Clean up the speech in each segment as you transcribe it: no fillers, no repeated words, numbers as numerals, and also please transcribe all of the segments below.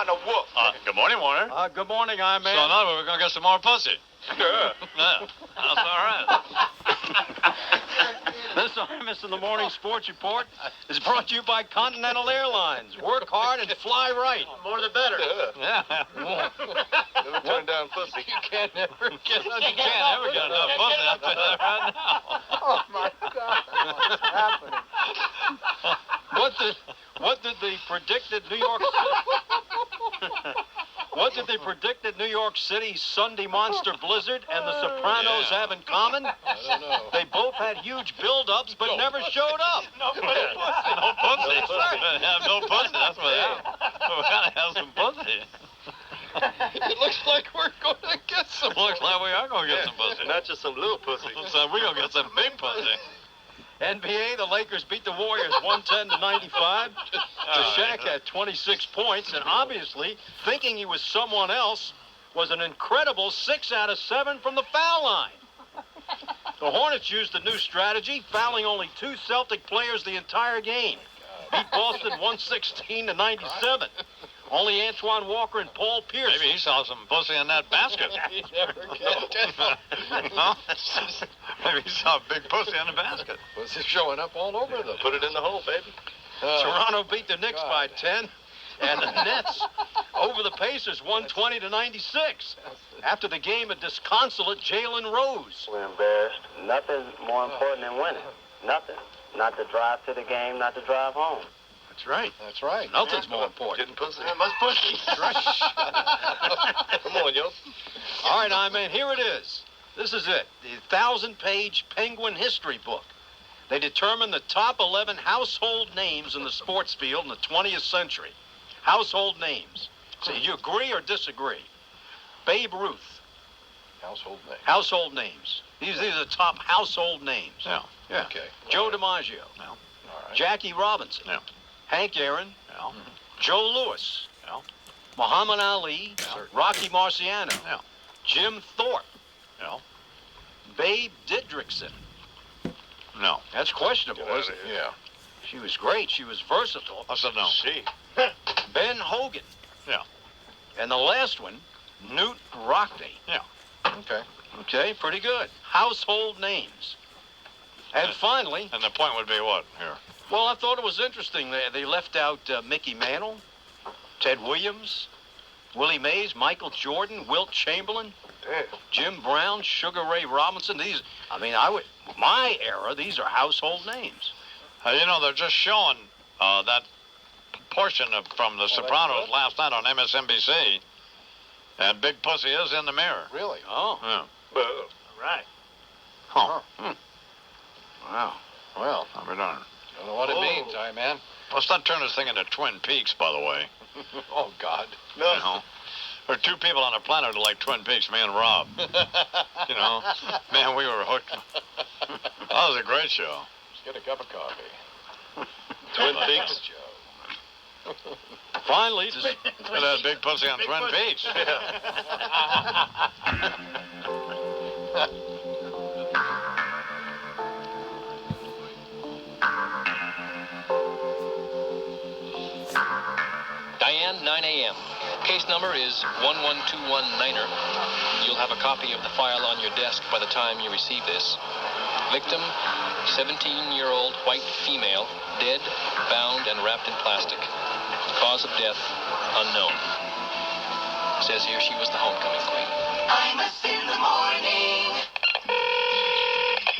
the whoop. Good morning, Warner. Good morning, I'm man. So now we're going to get some more pussy. Yeah. Yeah, that's all right. This Imus in the Morning Sports Report is brought to you by Continental Airlines. Work hard and fly right. More the better. Yeah. Never turn down pussy. You can't ever get enough pussy. I'll tell you that right now. Oh, my God. What's happening? What did the predicted New York City Sunday monster blizzard and the Sopranos have in common? I don't know. They both had huge build-ups but never showed up. No pussy. No pussy. Have no pussy. That's what they have. We gotta have some pussy. It looks like we're going to get some. Looks like we are going to get some pussy. Not just some little pussy. So we're going to get some big pussy. NBA, the Lakers beat the Warriors 110-95. Shaq had 26 points, and obviously, thinking he was someone else, was an incredible 6 out of 7 from the foul line. The Hornets used a new strategy, fouling only 2 Celtic players the entire game. Beat Boston 116-97. Only Antoine Walker and Paul Pierce. Maybe he saw some pussy in that basket. He never get Maybe he saw a big pussy in the basket. Pussy showing up all over them. Put it in the hole, baby. Toronto beat the Knicks by 10, and the Nets over the Pacers 120-96. After the game, a disconsolate Jalen Rose. We're embarrassed. Nothing's more important than winning. Nothing. Not to drive to the game, not to drive home. That's right. That's right. Nothing's more important. Getting pussy. Much pussy. Come on, yo. All right, I mean, here it is. This is it. The 1,000-page Penguin history book. They determined the top 11 household names in the sports field in the 20th century. Household names. So you agree or disagree? Babe Ruth. Household name. Household names. These are the top household names. Yeah. Yeah. Okay. Joe DiMaggio. Yeah. All right. Jackie Robinson. Yeah. Hank Aaron. Yeah. Joe Louis. Yeah. Muhammad Ali. Yeah. Rocky Marciano. Yeah. Jim Thorpe. Yeah. Babe Didrikson. No. That's questionable, isn't it? Yeah. She was great. She was versatile. I said no. She. Ben Hogan. Yeah. And the last one, Newt Rockney. Yeah. Okay. Okay, pretty good. Household names. And finally, And the point would be what here? well, I thought it was interesting. They left out Mickey Mantle, Ted Williams, Willie Mays, Michael Jordan, Wilt Chamberlain, Damn. Jim Brown, Sugar Ray Robinson. These, I mean, my era, these are household names. You know, they're just showing that portion from The Sopranos last night on MSNBC, and Big Pussy is in the mirror. Really? Oh, Yeah. right. Huh. Wow. Well, I'll be darned. don't know what it means, man. Let's not turn this thing into Twin Peaks, by the way. Oh, God. You know, there are 2 people on the planet who like Twin Peaks, me and Rob. You know, man, we were hooked. That was a great show. Let's get a cup of coffee. Twin Peaks. Finally, this Look at that big pussy on Twin Peaks. Diane, 9 a.m. Case number is 11219er. You'll have a copy of the file on your desk by the time you receive this. Victim, 17-year-old white female, dead, bound, and wrapped in plastic. Cause of death, unknown. Says here she was the homecoming queen. Imus in the morning.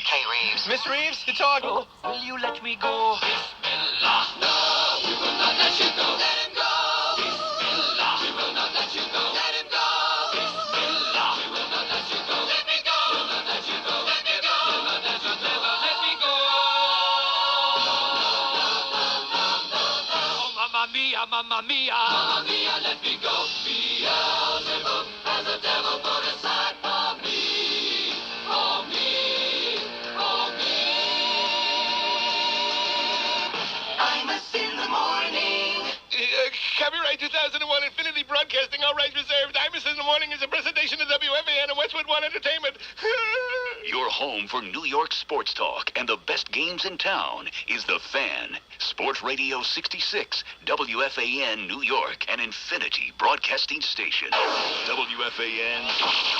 Hey, Reeves. Miss Reeves, it's Augie. Will you let me go? Bismillah. No, we will not let you go. Let him go. Bismillah. We will not let you go. Let him go. Bismillah. We will not let you go. Let me go. We will not let you go. Let me go. We will not let you never let me go. Oh, mamma mia, mamma mia. Mamma mia, let me go. Beelzebub has a devil put aside for me. For me. For me. Imus in the morning. Copyright 2001 Infinity Broadcasting, all rights reserved. Imus in the morning is a presentation of WFAN and Westwood One Entertainment. Your home for New York sports talk and the best games in town is The Fan. Sports Radio 66, WFAN New York, an Infinity Broadcasting Station. WFAN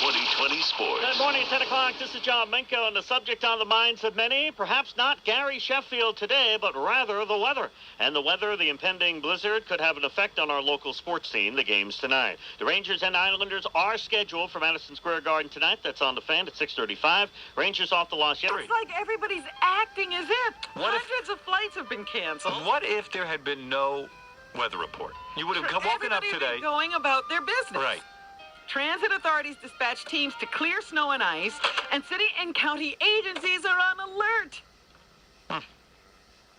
2020 Sports. Good morning, 10 o'clock. This is John Minko, and the subject on the minds of many, perhaps not Gary Sheffield today, but rather the weather. And the weather, the impending blizzard, could have an effect on our local sports scene, the games tonight. The Rangers and Islanders are scheduled for Madison Square Garden tonight. That's on the Fan at 6:35. Rangers off the loss yesterday. It's like everybody's acting as if hundreds of flights have been canceled. What if there had been no weather report? You would have woken up today. Been going about their business. Right. Transit authorities dispatch teams to clear snow and ice, and city and county agencies are on alert.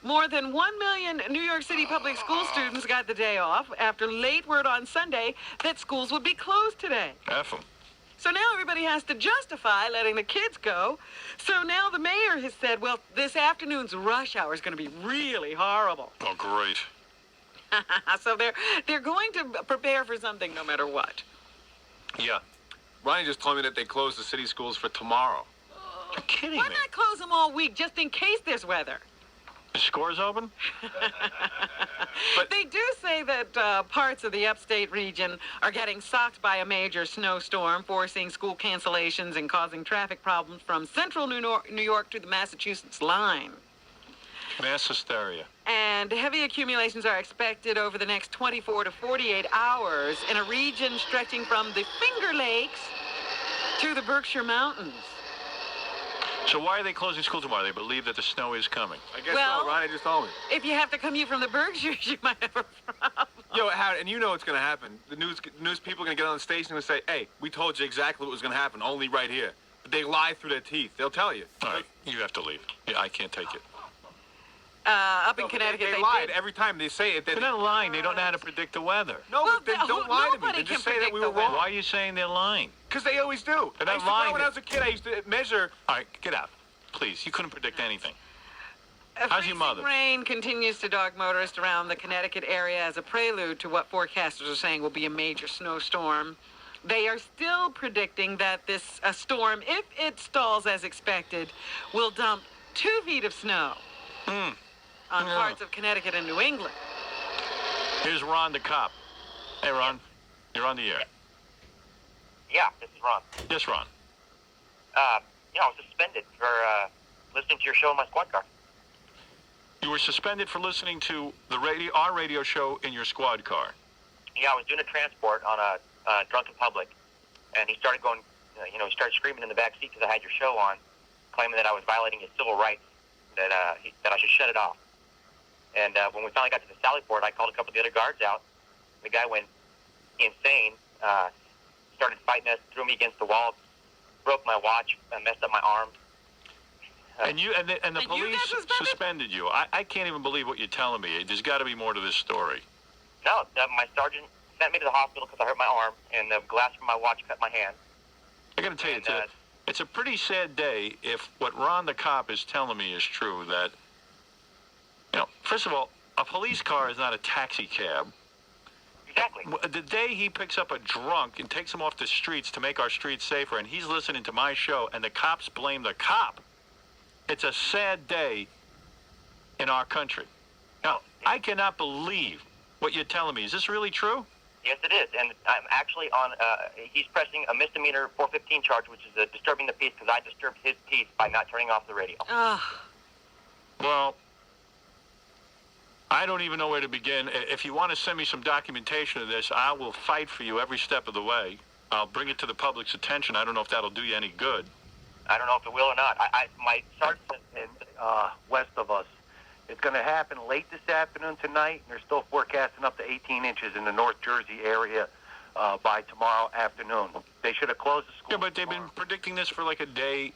More than 1 million New York City public school students got the day off after late word on Sunday that schools would be closed today. F 'em. So now everybody has to justify letting the kids go. So now the mayor has said, well, this afternoon's rush hour is going to be really horrible. Oh, great. So they're going to prepare for something no matter what. Yeah. Ronnie just told me that they closed the city schools for tomorrow. You're kidding Why me. not close them all week just in case there's weather? The score's open? But they do say that parts of the upstate region are getting socked by a major snowstorm, forcing school cancellations and causing traffic problems from central New York to the Massachusetts line. Mass hysteria. And heavy accumulations are expected over the next 24 to 48 hours in a region stretching from the Finger Lakes to the Berkshire Mountains. So why are they closing school tomorrow? They believe that the snow is coming. I guess Well, so. Ronnie just told me. If you have to commute from the Berkshires, you might have a problem. Yo, Howard, and you know what's going to happen. The news people are going to get on the station and say, hey, we told you exactly what was going to happen, only right here. But they lie through their teeth. They'll tell you. All right, you have to leave. Yeah, I can't take it. Up in Connecticut, they lied did. every time they say it. They're not lying. They don't know how to predict the weather. No, Well, but then don't lie to me. nobody Then just can say that we predict were the wrong. Why are you saying they're lying? Because they always do. They're not I lying. When I was a kid, I used to measure. All right, get out. Please. You couldn't predict anything. A How's your freezing mother? rain continues to dog motorists around the Connecticut area as a prelude to what forecasters are saying will be a major snowstorm. They are still predicting that this storm, if it stalls as expected, will dump 2 feet of snow on parts of Connecticut and New England. Here's Ron the cop. Hey, Ron. You're on the air. Yeah, this is Ron. Yes, Ron. I was suspended for listening to your show in my squad car. You were suspended for listening to our radio show in your squad car. Yeah, I was doing a transport on a drunken public, and he started going, he started screaming in the back seat because I had your show on, claiming that I was violating his civil rights, that I should shut it off. And when we finally got to the Sally Port, I called a couple of the other guards out. The guy went insane, started fighting us, threw me against the wall, broke my watch, messed up my arm. And the police suspended you. I can't even believe what you're telling me. There's got to be more to this story. No, my sergeant sent me to the hospital because I hurt my arm, and the glass from my watch cut my hand. I got to tell you, it's a pretty sad day if what Ron the cop is telling me is true. That, first of all, a police car is not a taxi cab. Exactly. The day he picks up a drunk and takes him off the streets to make our streets safer, and he's listening to my show, and the cops blame the cop, it's a sad day in our country. Now, I cannot believe what you're telling me. Is this really true? Yes, it is. And I'm actually on, he's pressing a misdemeanor 415 charge, which is disturbing the peace because I disturbed his peace by not turning off the radio. Well, I don't even know where to begin. If you want to send me some documentation of this, I will fight for you every step of the way. I'll bring it to the public's attention. I don't know if that'll do you any good. I don't know if it will or not. My sergeant is west of us. It's going to happen late this afternoon tonight, and they're still forecasting up to 18 inches in the North Jersey area by tomorrow afternoon. They should have closed the school. Yeah, but they've been predicting this for like a day.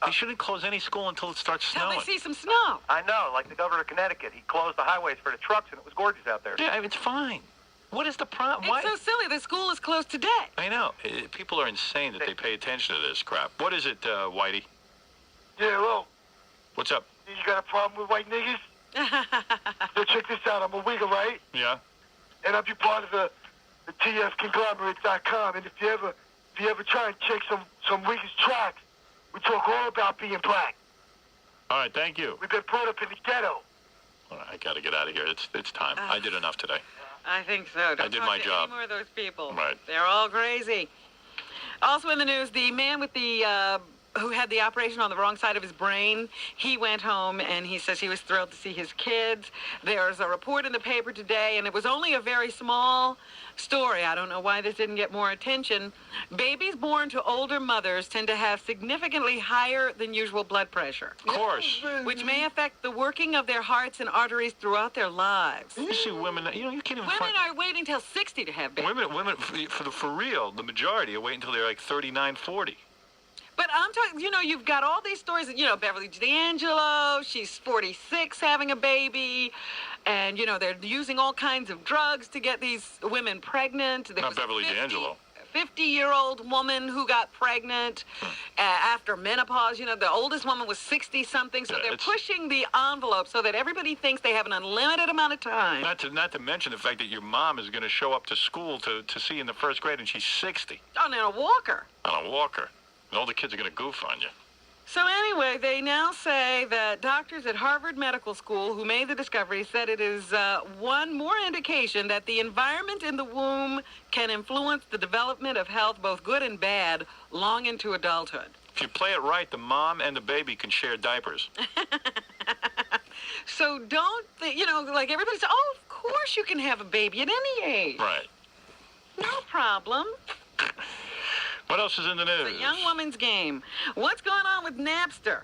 They shouldn't close any school until it starts snowing. Until they see some snow. I know, like the governor of Connecticut. He closed the highways for the trucks, and it was gorgeous out there. Yeah, it's fine. What is the problem? It's so silly. The school is closed today. I know. People are insane that they pay attention to this crap. What is it, Whitey? Yeah, hello. What's up? You got a problem with white niggas? So check this out. I'm a wigger, right? Yeah. And I'll be part of the TFConglomerate.com. And if you ever try and check some wiggers tracks, we talk all about being black. All right, thank you. We've been brought up in the ghetto. I got to get out of here. It's time. I did enough today. I think so. Don't I did talk my to job. any more of those people. Right. They're all crazy. Also in the news, the man with the who had the operation on the wrong side of his brain, he went home and he says he was thrilled to see his kids. There's a report in the paper today, and it was only a very small story. I don't know why this didn't get more attention. Babies born to older mothers tend to have significantly higher than usual blood pressure. Of course. Which may affect the working of their hearts and arteries throughout their lives. You see women, you can't even Women are waiting till 60 to have babies. Women, for real, the majority are waiting until they're like 39, 40. But I'm talking, you've got all these stories, Beverly D'Angelo, she's 46 having a baby, and, they're using all kinds of drugs to get these women pregnant. There Not was a Beverly D'Angelo. 50-year-old woman who got pregnant after menopause. The oldest woman was 60-something, so they're pushing the envelope so that everybody thinks they have an unlimited amount of time. Not to mention the fact that your mom is going to show up to school to see you in the first grade, and she's 60. On a walker. On a walker. And all the kids are going to goof on you. So anyway, they now say that doctors at Harvard Medical School who made the discovery said it is one more indication that the environment in the womb can influence the development of health, both good and bad, long into adulthood. If you play it right, the mom and the baby can share diapers. So don't, like everybody says, oh, of course you can have a baby at any age. Right. No problem. What else is in the news? It's a young woman's game. What's going on with Napster?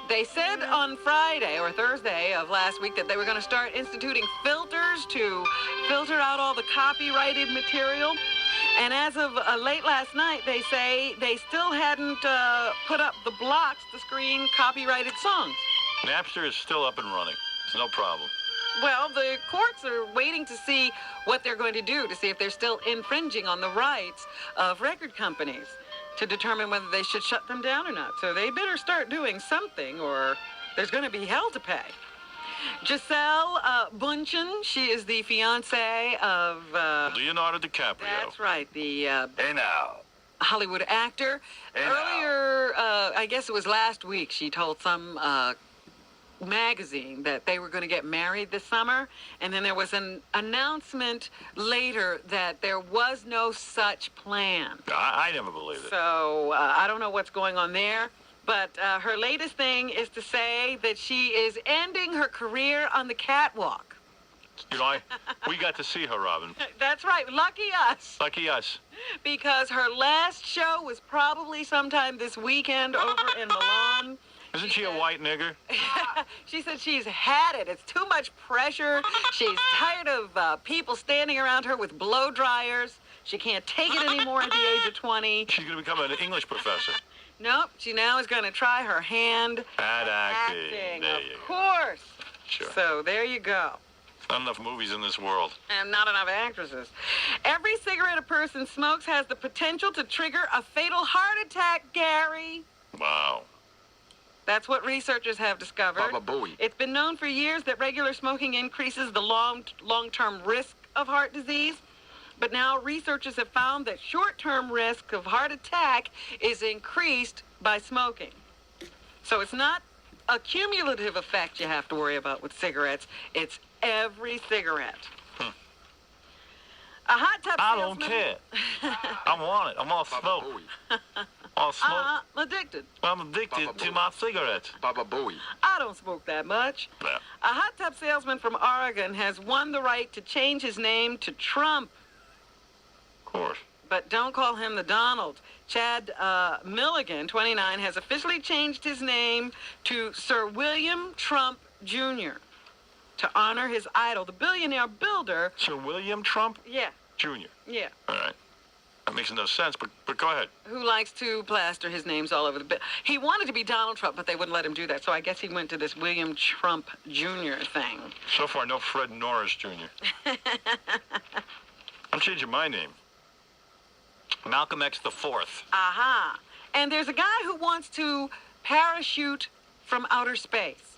They said on Friday or Thursday of last week that they were going to start instituting filters to filter out all the copyrighted material. And as of late last night, they say they still hadn't put up the blocks to screen copyrighted songs. Napster is still up and running. It's no problem. Well, the courts are waiting to see what they're going to do, to see if they're still infringing on the rights of record companies, to determine whether they should shut them down or not. So they better start doing something, or there's going to be hell to pay. Giselle Bundchen, she is the fiancée of... Leonardo DiCaprio. That's right, the... Hey now. Hollywood actor. Hey Earlier, I guess it was last week, she told some... magazine that they were going to get married this summer, and then there was an announcement later that there was no such plan. I never believed it. So I don't know what's going on there, but her latest thing is to say that she is ending her career on the catwalk. We got to see her, Robin. That's right. Lucky us. Lucky us. Because her last show was probably sometime this weekend over in Milan. Isn't she a white nigger? She said she's had it. It's too much pressure. She's tired of people standing around her with blow dryers. She can't take it anymore at the age of 20. She's going to become an English professor. Nope. She now is going to try her hand at acting. There you go. Of course. Sure. So there you go. Not enough movies in this world. And not enough actresses. Every cigarette a person smokes has the potential to trigger a fatal heart attack, Gary. Wow. That's what researchers have discovered. Baba Booey. It's been known for years that regular smoking increases the long-term risk of heart disease. But now researchers have found that short-term risk of heart attack is increased by smoking. So it's not a cumulative effect you have to worry about with cigarettes. It's every cigarette. A hot tub I salesman... don't care. I want it. I'm all smoke. All smoke. I'm addicted. I'm addicted to my cigarettes. Baba Booey. I don't smoke that much. Yeah. A hot tub salesman from Oregon has won the right to change his name to Trump. Of course. But don't call him the Donald. Chad Milligan, 29, has officially changed his name to Sir William Trump Jr. to honor his idol, the billionaire builder. Sir William Trump? Yeah. Jr. Yeah. All right. That makes no sense, but go ahead. Who likes to plaster his names all over the bill. He wanted to be Donald Trump, but they wouldn't let him do that. So I guess he went to this William Trump Jr. thing. So far, no Fred Norris Jr. I'm changing my name. Malcolm X the Fourth. Aha. And there's a guy who wants to parachute from outer space.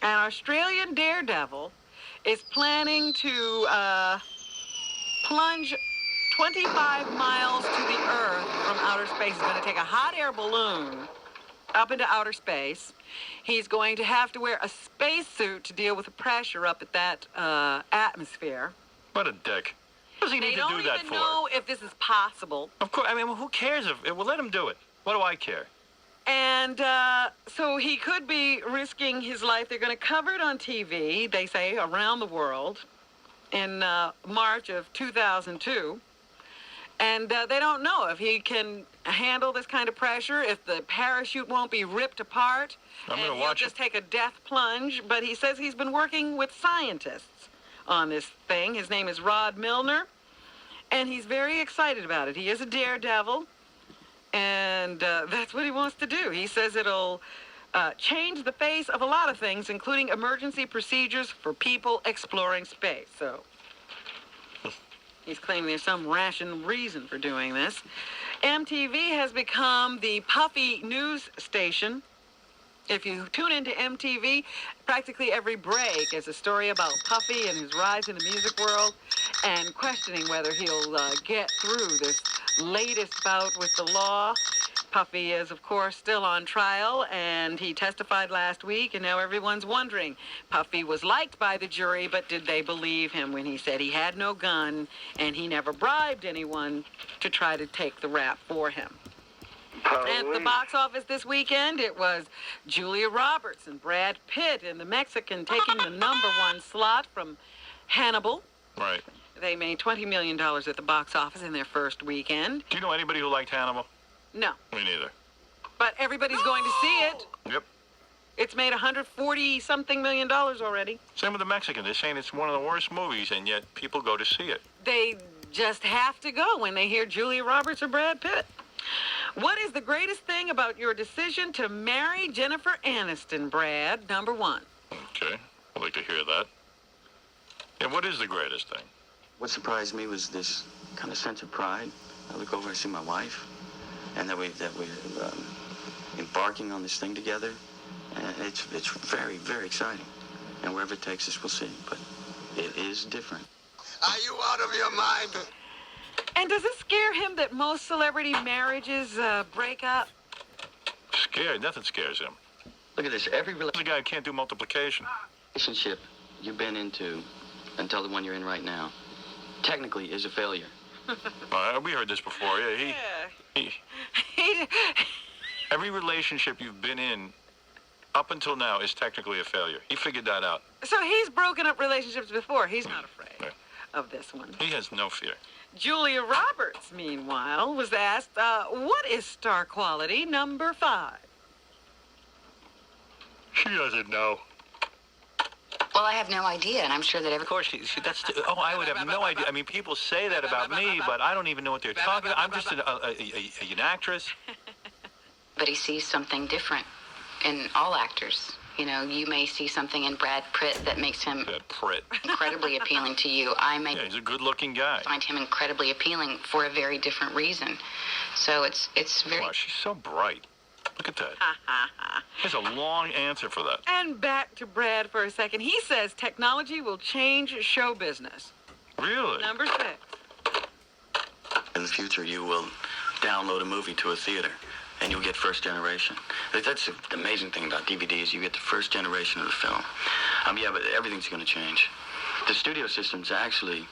An Australian daredevil is planning to plunge 25 miles to the Earth from outer space. He's going to take a hot air balloon up into outer space. He's going to have to wear a spacesuit to deal with the pressure up at that atmosphere. What a dick. What does he need to do that for? They don't even know if this is possible. Of course. I mean, who cares if... Well, let him do it. What do I care? And so he could be risking his life. They're going to cover it on TV, they say, around the world in March of 2002. And they don't know if he can handle this kind of pressure, if the parachute won't be ripped apart. I'm going to he'll watch just take a death plunge. But he says he's been working with scientists on this thing. His name is Rod Milner. And he's very excited about it. He is a daredevil. And that's what he wants to do. He says it'll change the face of a lot of things, including emergency procedures for people exploring space. So he's claiming there's some rational reason for doing this. MTV has become the puffy news station. If you tune into MTV, practically every break is a story about Puffy and his rise in the music world and questioning whether he'll get through this latest bout with the law. Puffy is, of course, still on trial, and he testified last week, and now everyone's wondering. Puffy was liked by the jury, but did they believe him when he said he had no gun and he never bribed anyone to try to take the rap for him? At the box office this weekend, it was Julia Roberts and Brad Pitt and the Mexican taking the #1 slot from Hannibal. Right. They made $20 million at the box office in their first weekend. Do you know anybody who liked Hannibal? No. Me neither. But everybody's going to see it. Yep. It's made $140-something million already. Same with the Mexican. They're saying it's one of the worst movies, and yet people go to see it. They just have to go when they hear Julia Roberts or Brad Pitt. What is the greatest thing about your decision to marry Jennifer Aniston, Brad? #1. Okay. I'd like to hear that. And what is the greatest thing? What surprised me was this kind of sense of pride. I look over and see my wife, and that we're embarking on this thing together. And it's very, very exciting. And wherever it takes us, we'll see. But it is different. Are you out of your mind? And does it scare him that most celebrity marriages break up? Scared? Nothing scares him. Look at this. Every This is a guy who can't do multiplication. relationship you've been into until the one you're in right now technically is a failure. We heard this before. Yeah, every relationship you've been in up until now is technically a failure. He figured that out. So he's broken up relationships before. He's not afraid of this one. He has no fear. Julia Roberts, meanwhile, was asked, what is star quality #5? She doesn't know. Well, I have no idea, and I'm sure that Of course, that's... I would have no idea. I mean, people say that about me, but I don't even know what they're talking about. I'm just an actress. But he sees something different in all actors. You know, you may see something in Brad Pitt that makes him incredibly appealing to you. Yeah, he's a good-looking guy. Find him incredibly appealing for a very different reason. So it's very... Wow, she's so bright. Look at that. There's a long answer for that. And back to Brad for a second. He says technology will change show business. Really? #6. In the future, you will download a movie to a theater, and you'll get first generation. That's the amazing thing about DVDs. You get the first generation of the film. Yeah, but everything's going to change. The studio system's actually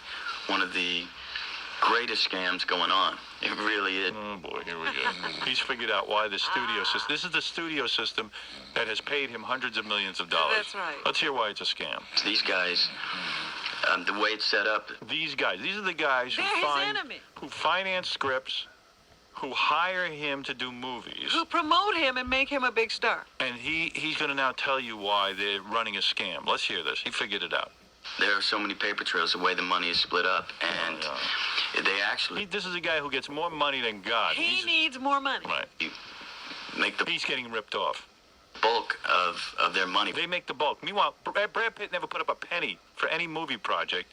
one of the greatest scams going on. It really is. Oh, boy, here we go. He's figured out why the studio system... This is the studio system that has paid him hundreds of millions of dollars. That's right. Let's hear why it's a scam. These guys, the way it's set up... These guys. These are the guys who finance scripts, who hire him to do movies. Who promote him and make him a big star. And he's going to now tell you why they're running a scam. Let's hear this. He figured it out. There are so many paper trails the way the money is split up, and they actually... This is a guy who gets more money than God. He needs more money. Right. He's getting ripped off. Bulk of their money. They make the bulk. Meanwhile, Brad Pitt never put up a penny for any movie project.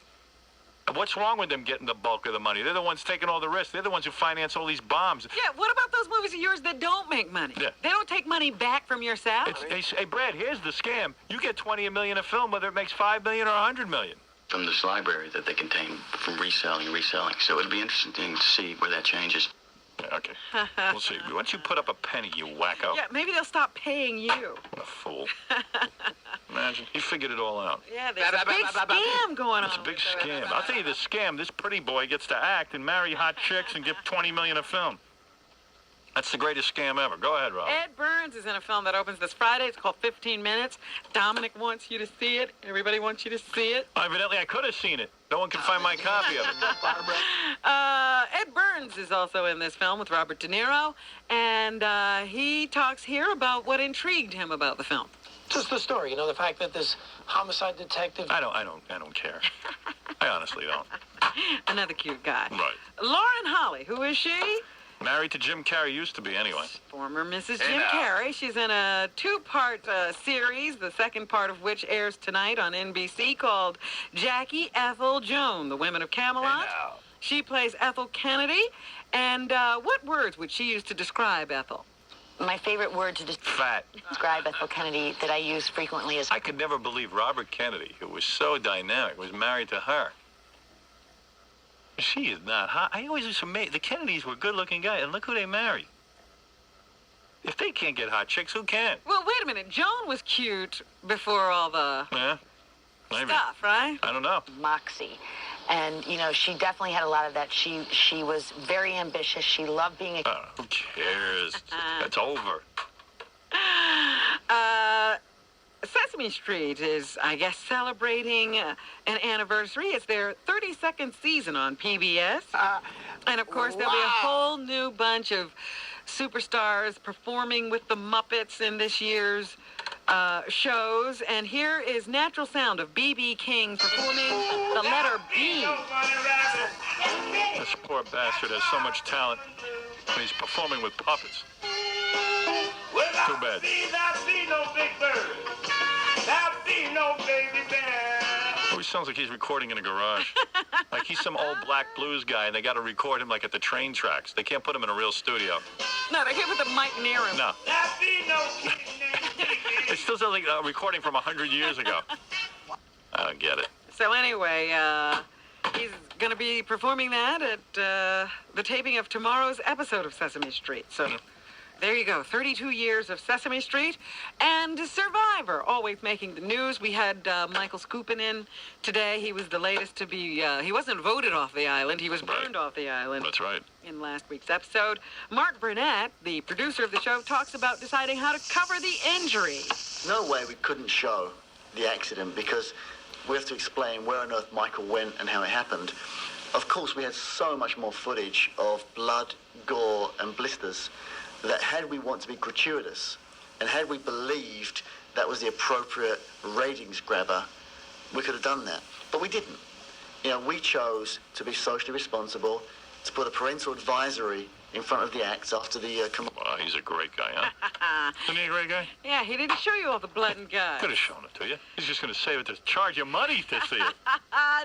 What's wrong with them getting the bulk of the money? They're the ones taking all the risk. They're the ones who finance all these bombs. Yeah, what about those movies of yours that don't make money? Yeah. They don't take money back from your salary. Hey, Brad, here's the scam. You get $20 million a film, whether it makes $5 million or $100 million. From this library that they contain from reselling. So it'll be interesting to see where that changes. Yeah, okay. We'll see. Why don't you put up a penny, you wacko? Yeah, maybe they'll stop paying you. What a fool. Imagine. He figured it all out. Yeah, there's a big scam going on. It's a big scam. I'll tell you the scam. This pretty boy gets to act and marry hot chicks and get $20 million a film. That's the greatest scam ever. Go ahead, Rob. Ed Burns is in a film that opens this Friday. It's called 15 Minutes. Dominic wants you to see it. Everybody wants you to see it. Evidently, I could have seen it. No one can find my copy of it. Ed Burns is also in this film with Robert De Niro, and he talks here about what intrigued him about the film. Just the story, the fact that this homicide detective... I don't care. I honestly don't. Another cute guy. Right. Lauren Holly, who is she? Married to Jim Carrey, used to be anyway. Former Mrs. Jim Carrey. She's in a two-part series, the second part of which airs tonight on NBC, called Jackie Ethel Joan, The Women of Camelot. She plays Ethel Kennedy. And what words would she use to describe Ethel? My favorite word to Fat. describe Ethel Kennedy that I use frequently is... I could never believe Robert Kennedy, who was so dynamic, was married to her. She is not hot. I always was amazed. The Kennedys were good-looking guys, and look who they married. If they can't get hot chicks, who can? Well, wait a minute. Joan was cute before all the stuff, right? I don't know. Moxie. And, she definitely had a lot of that. She was very ambitious. She loved being a... Who cares? That's over. Sesame Street is, I guess, celebrating an anniversary. It's their 32nd season on PBS. And, of course, there'll be a whole new bunch of superstars performing with the Muppets in this year's shows. And here is natural sound of B.B. King performing the letter B. This poor bastard has so much talent, and he's performing with puppets. Too bad. Oh, he sounds like he's recording in a garage. Like he's some old black blues guy, and they got to record him like at the train tracks. They can't put him in a real studio. No, they can't put the mic near him. No. It still sounds like a recording from 100 years ago. I don't get it. So anyway, he's going to be performing that at the taping of tomorrow's episode of Sesame Street. So there you go. 32 years of Sesame Street and Survivor, always making the news. We had Michael Skupin in today. He was the latest to be, he wasn't voted off the island. He was burned off the island. That's right. In last week's episode. Mark Burnett, the producer of the show, talks about deciding how to cover the injury. No way we couldn't show the accident because we have to explain where on earth Michael went and how it happened. Of course, we had so much more footage of blood, gore, and blisters that had we want to be gratuitous and had we believed that was the appropriate ratings grabber, we could have done that. But we didn't. We chose to be socially responsible, to put a parental advisory in front of the acts after the... Wow, he's a great guy, huh? Isn't he a great guy? Yeah, he didn't show you all the blood and guts. Could have shown it to you. He's just going to save it to charge you money to see it.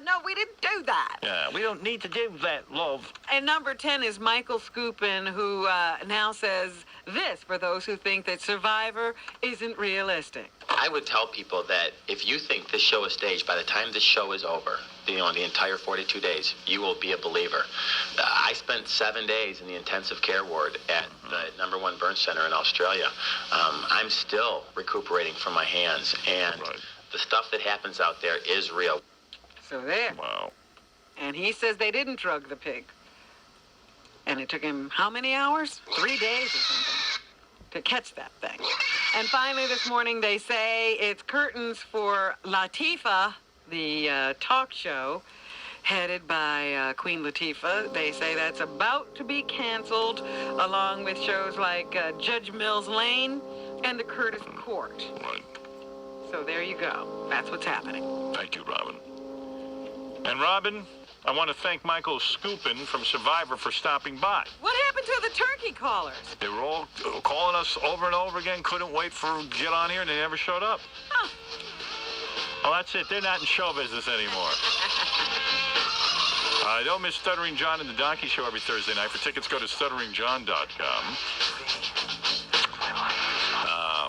No, we didn't do that. Yeah, we don't need to do that, love. And number 10 is Michael Skupin, who now says this for those who think that Survivor isn't realistic. I would tell people that if you think this show is staged, by the time this show is over, the entire 42 days, you will be a believer. I spent 7 days in the intensive care ward at the #1 burn center in Australia. I'm still recuperating from my hands, and the stuff that happens out there is real. So there. Wow. And he says they didn't drug the pig. And it took him how many hours? 3 days or something to catch that thing. And finally this morning they say it's curtains for Latifah, the talk show headed by Queen Latifah. They say that's about to be canceled, along with shows like Judge Mills Lane and the Curtis Court. Right. So there you go. That's what's happening. Thank you, Robin. And Robin, I want to thank Michael Skupin from Survivor for stopping by. What happened to the turkey callers? They were all calling us over and over again, couldn't wait to get on here, and they never showed up. Huh. Well, that's it. They're not in show business anymore. Don't miss Stuttering John and the Donkey Show every Thursday night. For tickets, go to stutteringjohn.com.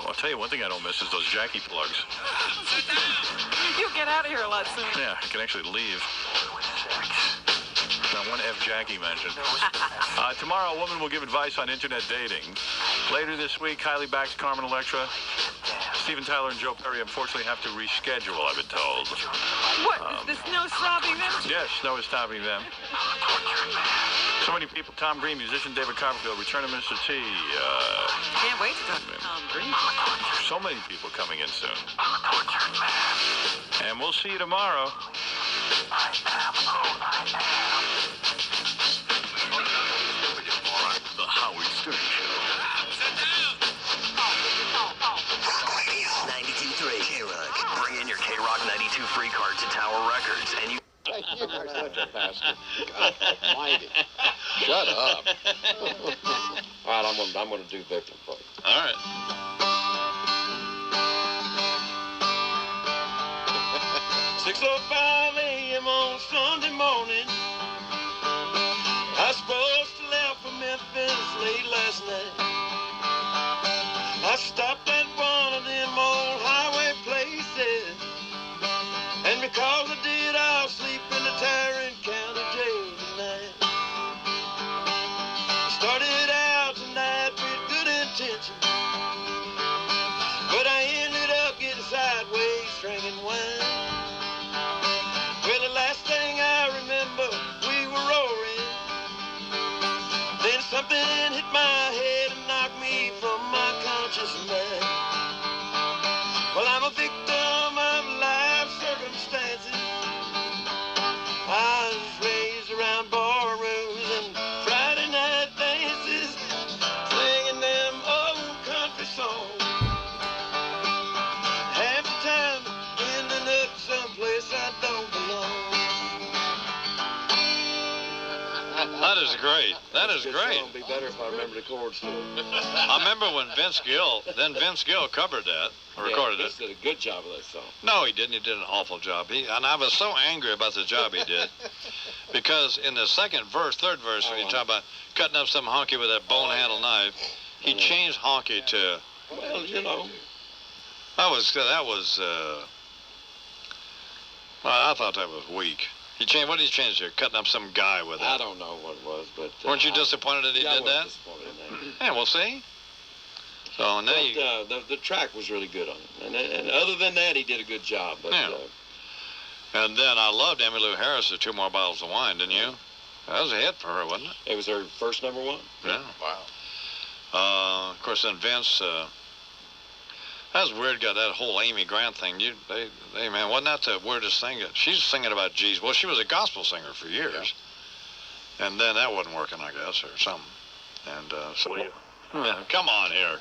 I'll tell you one thing I don't miss is those Jackie plugs. You'll get out of here a lot sooner. Yeah, I can actually leave. Not one F. Jackie mentioned. Tomorrow, a woman will give advice on internet dating. Later this week, Kylie backs Carmen Electra. Steven Tyler and Joe Perry unfortunately have to reschedule, I've been told. What, is the snow stopping them? Yes, snow is stopping them. So many people. Tom Green, musician David Copperfield, Return of Mr. T. Can't wait to talk to Tom Green. So many people coming in soon. And we'll see you tomorrow. The Howard Stern Show. 92.3 K-Rock. Bring in your K-Rock 92 free card to Tower Records, and you... You are such a bastard. God almighty. Shut up. All right, I'm gonna do Victim for you. All right. 6:05 a.m. on Sunday morning. I was supposed to leave for Memphis late last night. I stopped at one of them old highway places, and because I did, I'll sleep in the Tarrant County jail tonight. Started out tonight with good intentions, but I ended up getting sideways drinking wine. Well, the last thing I remember, we were roaring. Then something hit my head and knocked me from my conscious mind. Well, I'm a victim of life circumstances. I was raised around bar rooms and Friday night dances, singing them old country songs. Half the time, ending up someplace I don't belong. That is great. That is great. It'll be better if I remember the chords to it. I remember when Vince Gill covered that, or recorded Vince it. did a good job of that song. No, he didn't. He did an awful job. And I was so angry about the job he did. Because in the third verse, when you talk about cutting up some honky with that bone-handled knife, he changed honky to... Well, you know. Well, I thought that was weak. What did he change there? Cutting up some guy with it. I don't know what it was, but... Weren't you disappointed that he did that? Disappointed in that. Yeah, we'll see. So now the track was really good on it. And other than that, he did a good job. But, yeah. And then I loved Emmylou Harris' Two More Bottles of Wine, didn't you? That was a hit for her, wasn't it? It was her first number one? Yeah. Wow. Of course, then Vince... that was weird, got that whole Amy Grant thing. Man, wasn't that the weirdest thing? She's singing about Jesus. Well, she was a gospel singer for years. Yeah. And then that wasn't working, I guess, or something. And come on here.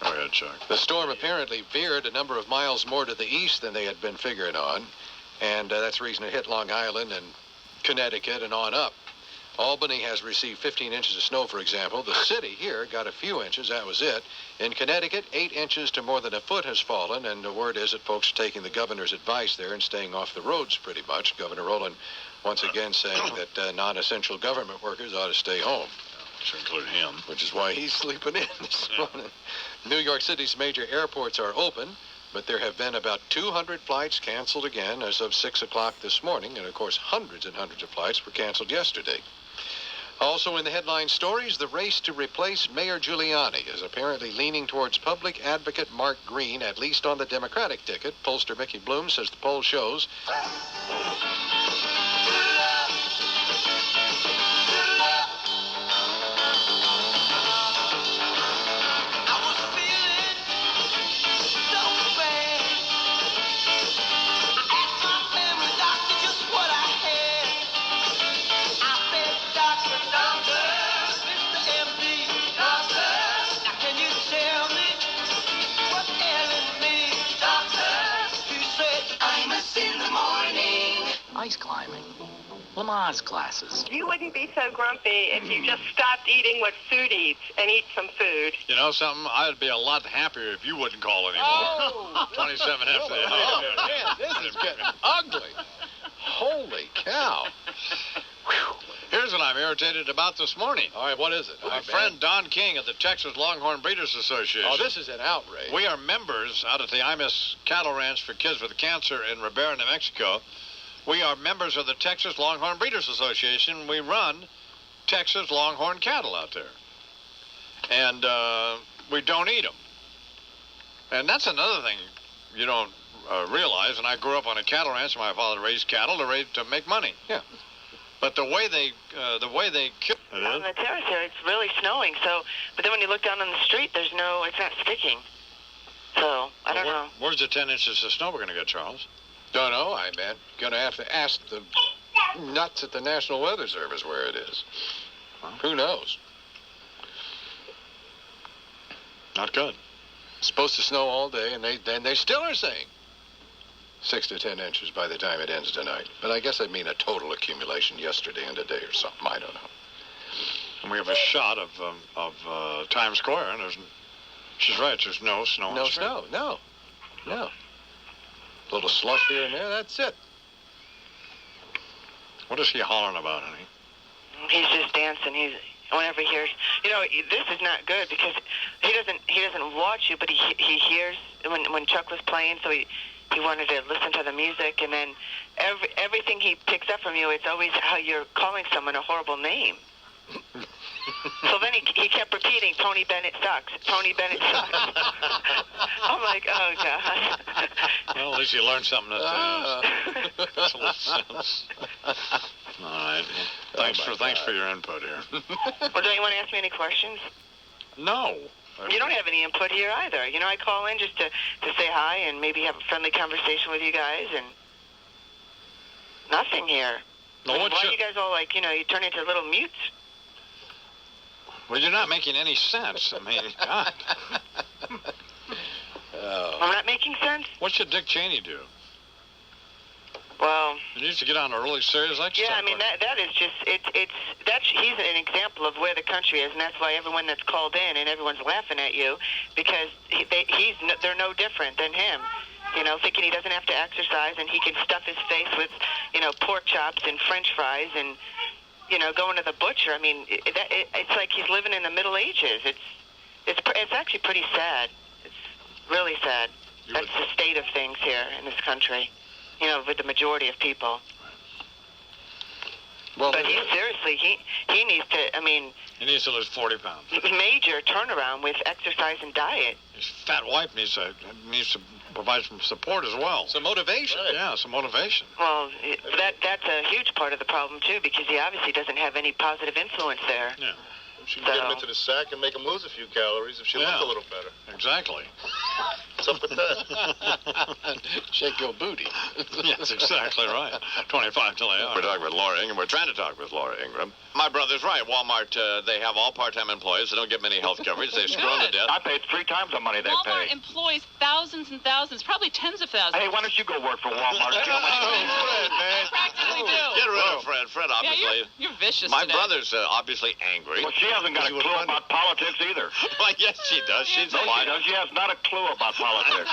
Go ahead, Chuck. The storm apparently veered a number of miles more to the east than they had been figuring on. And that's the reason it hit Long Island and Connecticut and on up. Albany has received 15 inches of snow, for example. The city here got a few inches. That was it. In Connecticut, 8 inches to more than a foot has fallen, and the word is that folks are taking the governor's advice there and staying off the roads pretty much. Governor Rowland once again saying that non-essential government workers ought to stay home. Which include him. Which is why he's sleeping in this morning. New York City's major airports are open, but there have been about 200 flights canceled again as of 6 o'clock this morning, and of course hundreds and hundreds of flights were canceled yesterday. Also in the headline stories, the race to replace Mayor Giuliani is apparently leaning towards public advocate Mark Green, at least on the Democratic ticket. Pollster Mickey Bloom says the poll shows. Ice climbing. Lamaze classes. You wouldn't be so grumpy if you just stopped eating what food eats and eat some food. You know something? I'd be a lot happier if you wouldn't call anymore. Oh! 27 after that. Man, this is getting ugly. Holy cow. Here's what I'm irritated about this morning. All right, what is it? My friend Don King of the Texas Longhorn Breeders Association. Oh, this is an outrage. We are members out at the imus cattle ranch for kids with cancer in Ribera, New Mexico. We are members of the Texas Longhorn Breeders Association. We run Texas Longhorn cattle out there. And we don't eat them. And that's another thing you don't realize. And I grew up on a cattle ranch. My father raised cattle to make money. Yeah. But the way they kill On the terrace here, it's really snowing. So, but then when you look down on the street, it's not sticking. So I don't know. Where's the 10 inches of snow we're going to get, Charles? Don't know, man. Gonna have to ask the nuts at the National Weather Service where it is. Who knows? Not good. It's supposed to snow all day, and they still are saying 6 to 10 inches by the time it ends tonight. But I guess I mean a total accumulation yesterday and today or something. I don't know. And we have a shot of Times Square, and she's right. There's no snow. No snow. No. A little slush here and there. That's it. What is he hollering about, honey? He's just dancing. Whenever he hears, this is not good because he doesn't watch you, but he hears when Chuck was playing, so he wanted to listen to the music, and then everything he picks up from you, it's always how you're calling someone a horrible name. So then he kept repeating, Tony Bennett sucks. Tony Bennett sucks. I'm like, oh, God. Well, at least you learned something that makes a little sense. All right. Thanks for your input here. Well, don't you want to ask me any questions? No. You don't have any input here either. I call in just to say hi and maybe have a friendly conversation with you guys, and nothing here. Well, why are you guys all like, you turn into little mutes? Well, you're not making any sense. I mean, God. I'm not making sense? What should Dick Cheney do? Well, he needs to get on a really serious exercise. Yeah, I mean that is just he's an example of where the country is, and that's why everyone that's called in and everyone's laughing at you because they're no different than him. Thinking he doesn't have to exercise and he can stuff his face with pork chops and French fries and going to the butcher. I mean, it's like he's living in the Middle Ages. It's actually pretty sad. It's really sad. That's the state of things here in this country. With the majority of people. Well, but he needs to. I mean, he needs to lose 40 pounds. Major turnaround with exercise and diet. His fat wife needs to provide some support as well. Some motivation. Right. Yeah, some motivation. Well, that's a huge part of the problem too, because he obviously doesn't have any positive influence there. Yeah. She can get him into the sack and make him lose a few calories if she looks a little better. Exactly. What's up with that? Shake your booty. Yes, exactly right. 25 till they are. We're talking with Laura Ingram. We're trying to talk with Laura Ingram. My brother's right. Walmart, they have all part-time employees. They don't get many health coverage. They screw them to death. I paid 3 times the money they Walmart pay. employs thousands and thousands, probably tens of thousands. Hey, why don't you go work for Walmart? Fred, man. Practically do. Get rid of Fred. Fred, obviously. Yeah, you're vicious My today. brother's obviously angry. Well, she hasn't got a clue about politics either. Well, yes, she does. She's no, a she does. She has not a clue about politics.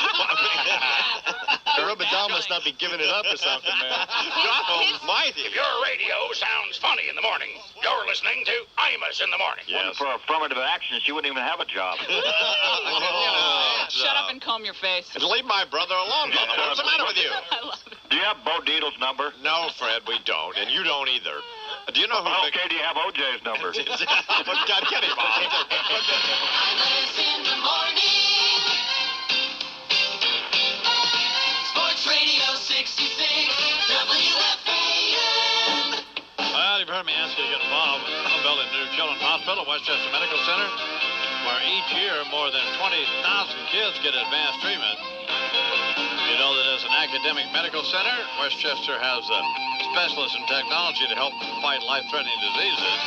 Rub Doll must not be giving it up or something, man. God almighty. If your radio sounds funny in the morning, you're listening to Imus in the morning. Yes. For affirmative action, she wouldn't even have a job. Shut up and comb your face. Leave my brother alone, Mother. What's the matter with you? I love it. Do you have Bo Dietl's number? No, Fred, we don't. And you don't either. Do you know who... Okay, do you have OJ's number? God, get him, Bob. Imus in the morning. Sports Radio 66, WFAN. Well, you've heard me ask you to get involved with building a new children's hospital, Westchester Medical Center, where each year more than 20,000 kids get advanced treatment. You know that as an academic medical center, Westchester has specialists in technology to help fight life-threatening diseases.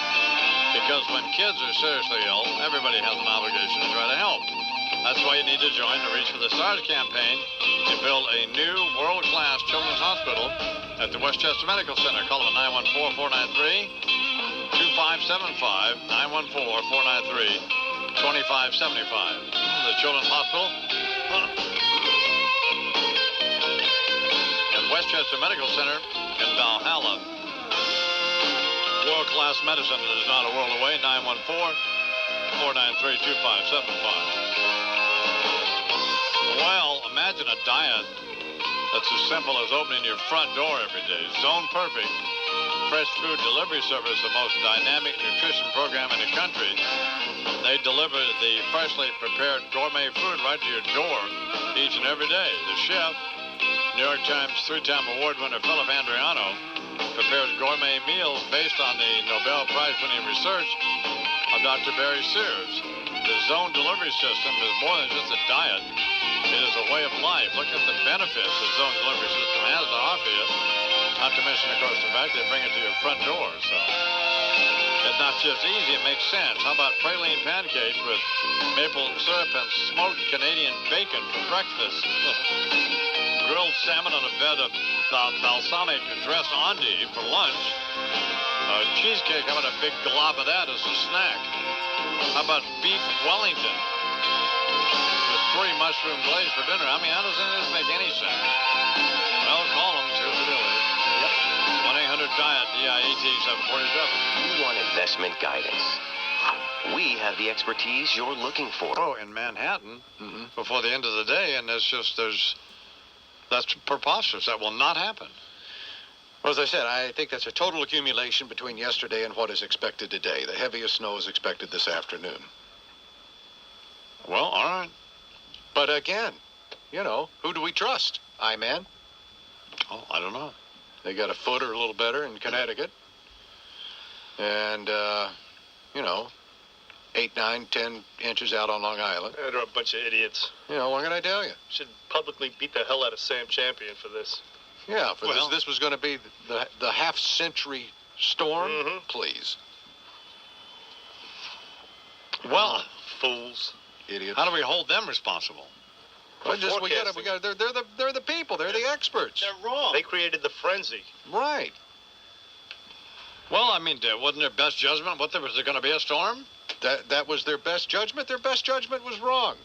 Because when kids are seriously ill, everybody has an obligation to try to help. That's why you need to join the Reach for the Stars campaign to build a new world-class children's hospital at the Westchester Medical Center. Call them at 914-493-2575, 914-493-2575. The Children's Hospital at Westchester Medical Center in Valhalla. World-class medicine that is not a world away, 914-493-2575. Well, imagine a diet That's as simple as opening your front door every day. Zone Perfect. Fresh food delivery service, the most dynamic nutrition program in the country. They deliver the freshly prepared gourmet food right to your door each and every day. The chef, New York Times three-time award winner Philip Andriano, prepares gourmet meals based on the Nobel Prize-winning research of Dr. Barry Sears. The Zone delivery system is more than just a diet. It is a way of life. Look at the benefits the Zone delivery system has to offer you. Not to mention, of course, the fact they bring it to your front door. So it's not just easy, it makes sense. How about praline pancakes with maple syrup and smoked Canadian bacon for breakfast? Grilled salmon on a bed of balsamic dressed endive for lunch. Cheesecake, how about a big glob of that as a snack? How about beef Wellington with 3 mushroom glaze for dinner? I mean, how does this make any sense? Well, call them, see what the deal is. 1-800-DIET, DIET 747. You want investment guidance. We have the expertise you're looking for. Oh, in Manhattan before the end of the day, and that's preposterous. That will not happen. Well, as I said, I think that's a total accumulation between yesterday and what is expected today. The heaviest snow is expected this afternoon. Well, all right. But again, who do we trust? I-Man? Oh, I don't know. They got a foot or a little better in Connecticut. And, 8, 9, 10 inches out on Long Island. They're a bunch of idiots. What can I tell you? Should publicly beat the hell out of Sam Champion for this. Yeah, this was going to be the half-century storm. Please. Well, fools. Idiots. How do we hold them responsible? Well, they're the people. They're the experts. They're wrong. They created the frenzy. Right. Well, I mean, wasn't their best judgment? Was there going to be a storm? That was their best judgment. Their best judgment was wrong.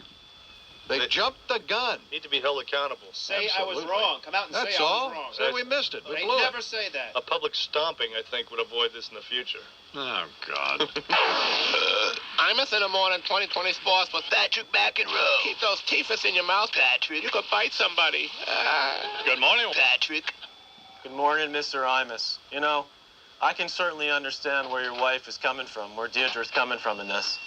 They jumped the gun. Need to be held accountable. Say I was wrong. Come out and That's say all. I was wrong. Say we missed it. We They blew it. never say that. A public stomping, I think, would avoid this in the future. Oh, God. Imus in the morning, 2020 sports with Patrick McEnroe. Keep those teethus in your mouth, Patrick. You could bite somebody. Good morning, Patrick. Good morning, Mr. Imus. I can certainly understand where your wife is coming from, where Deirdre's coming from in this.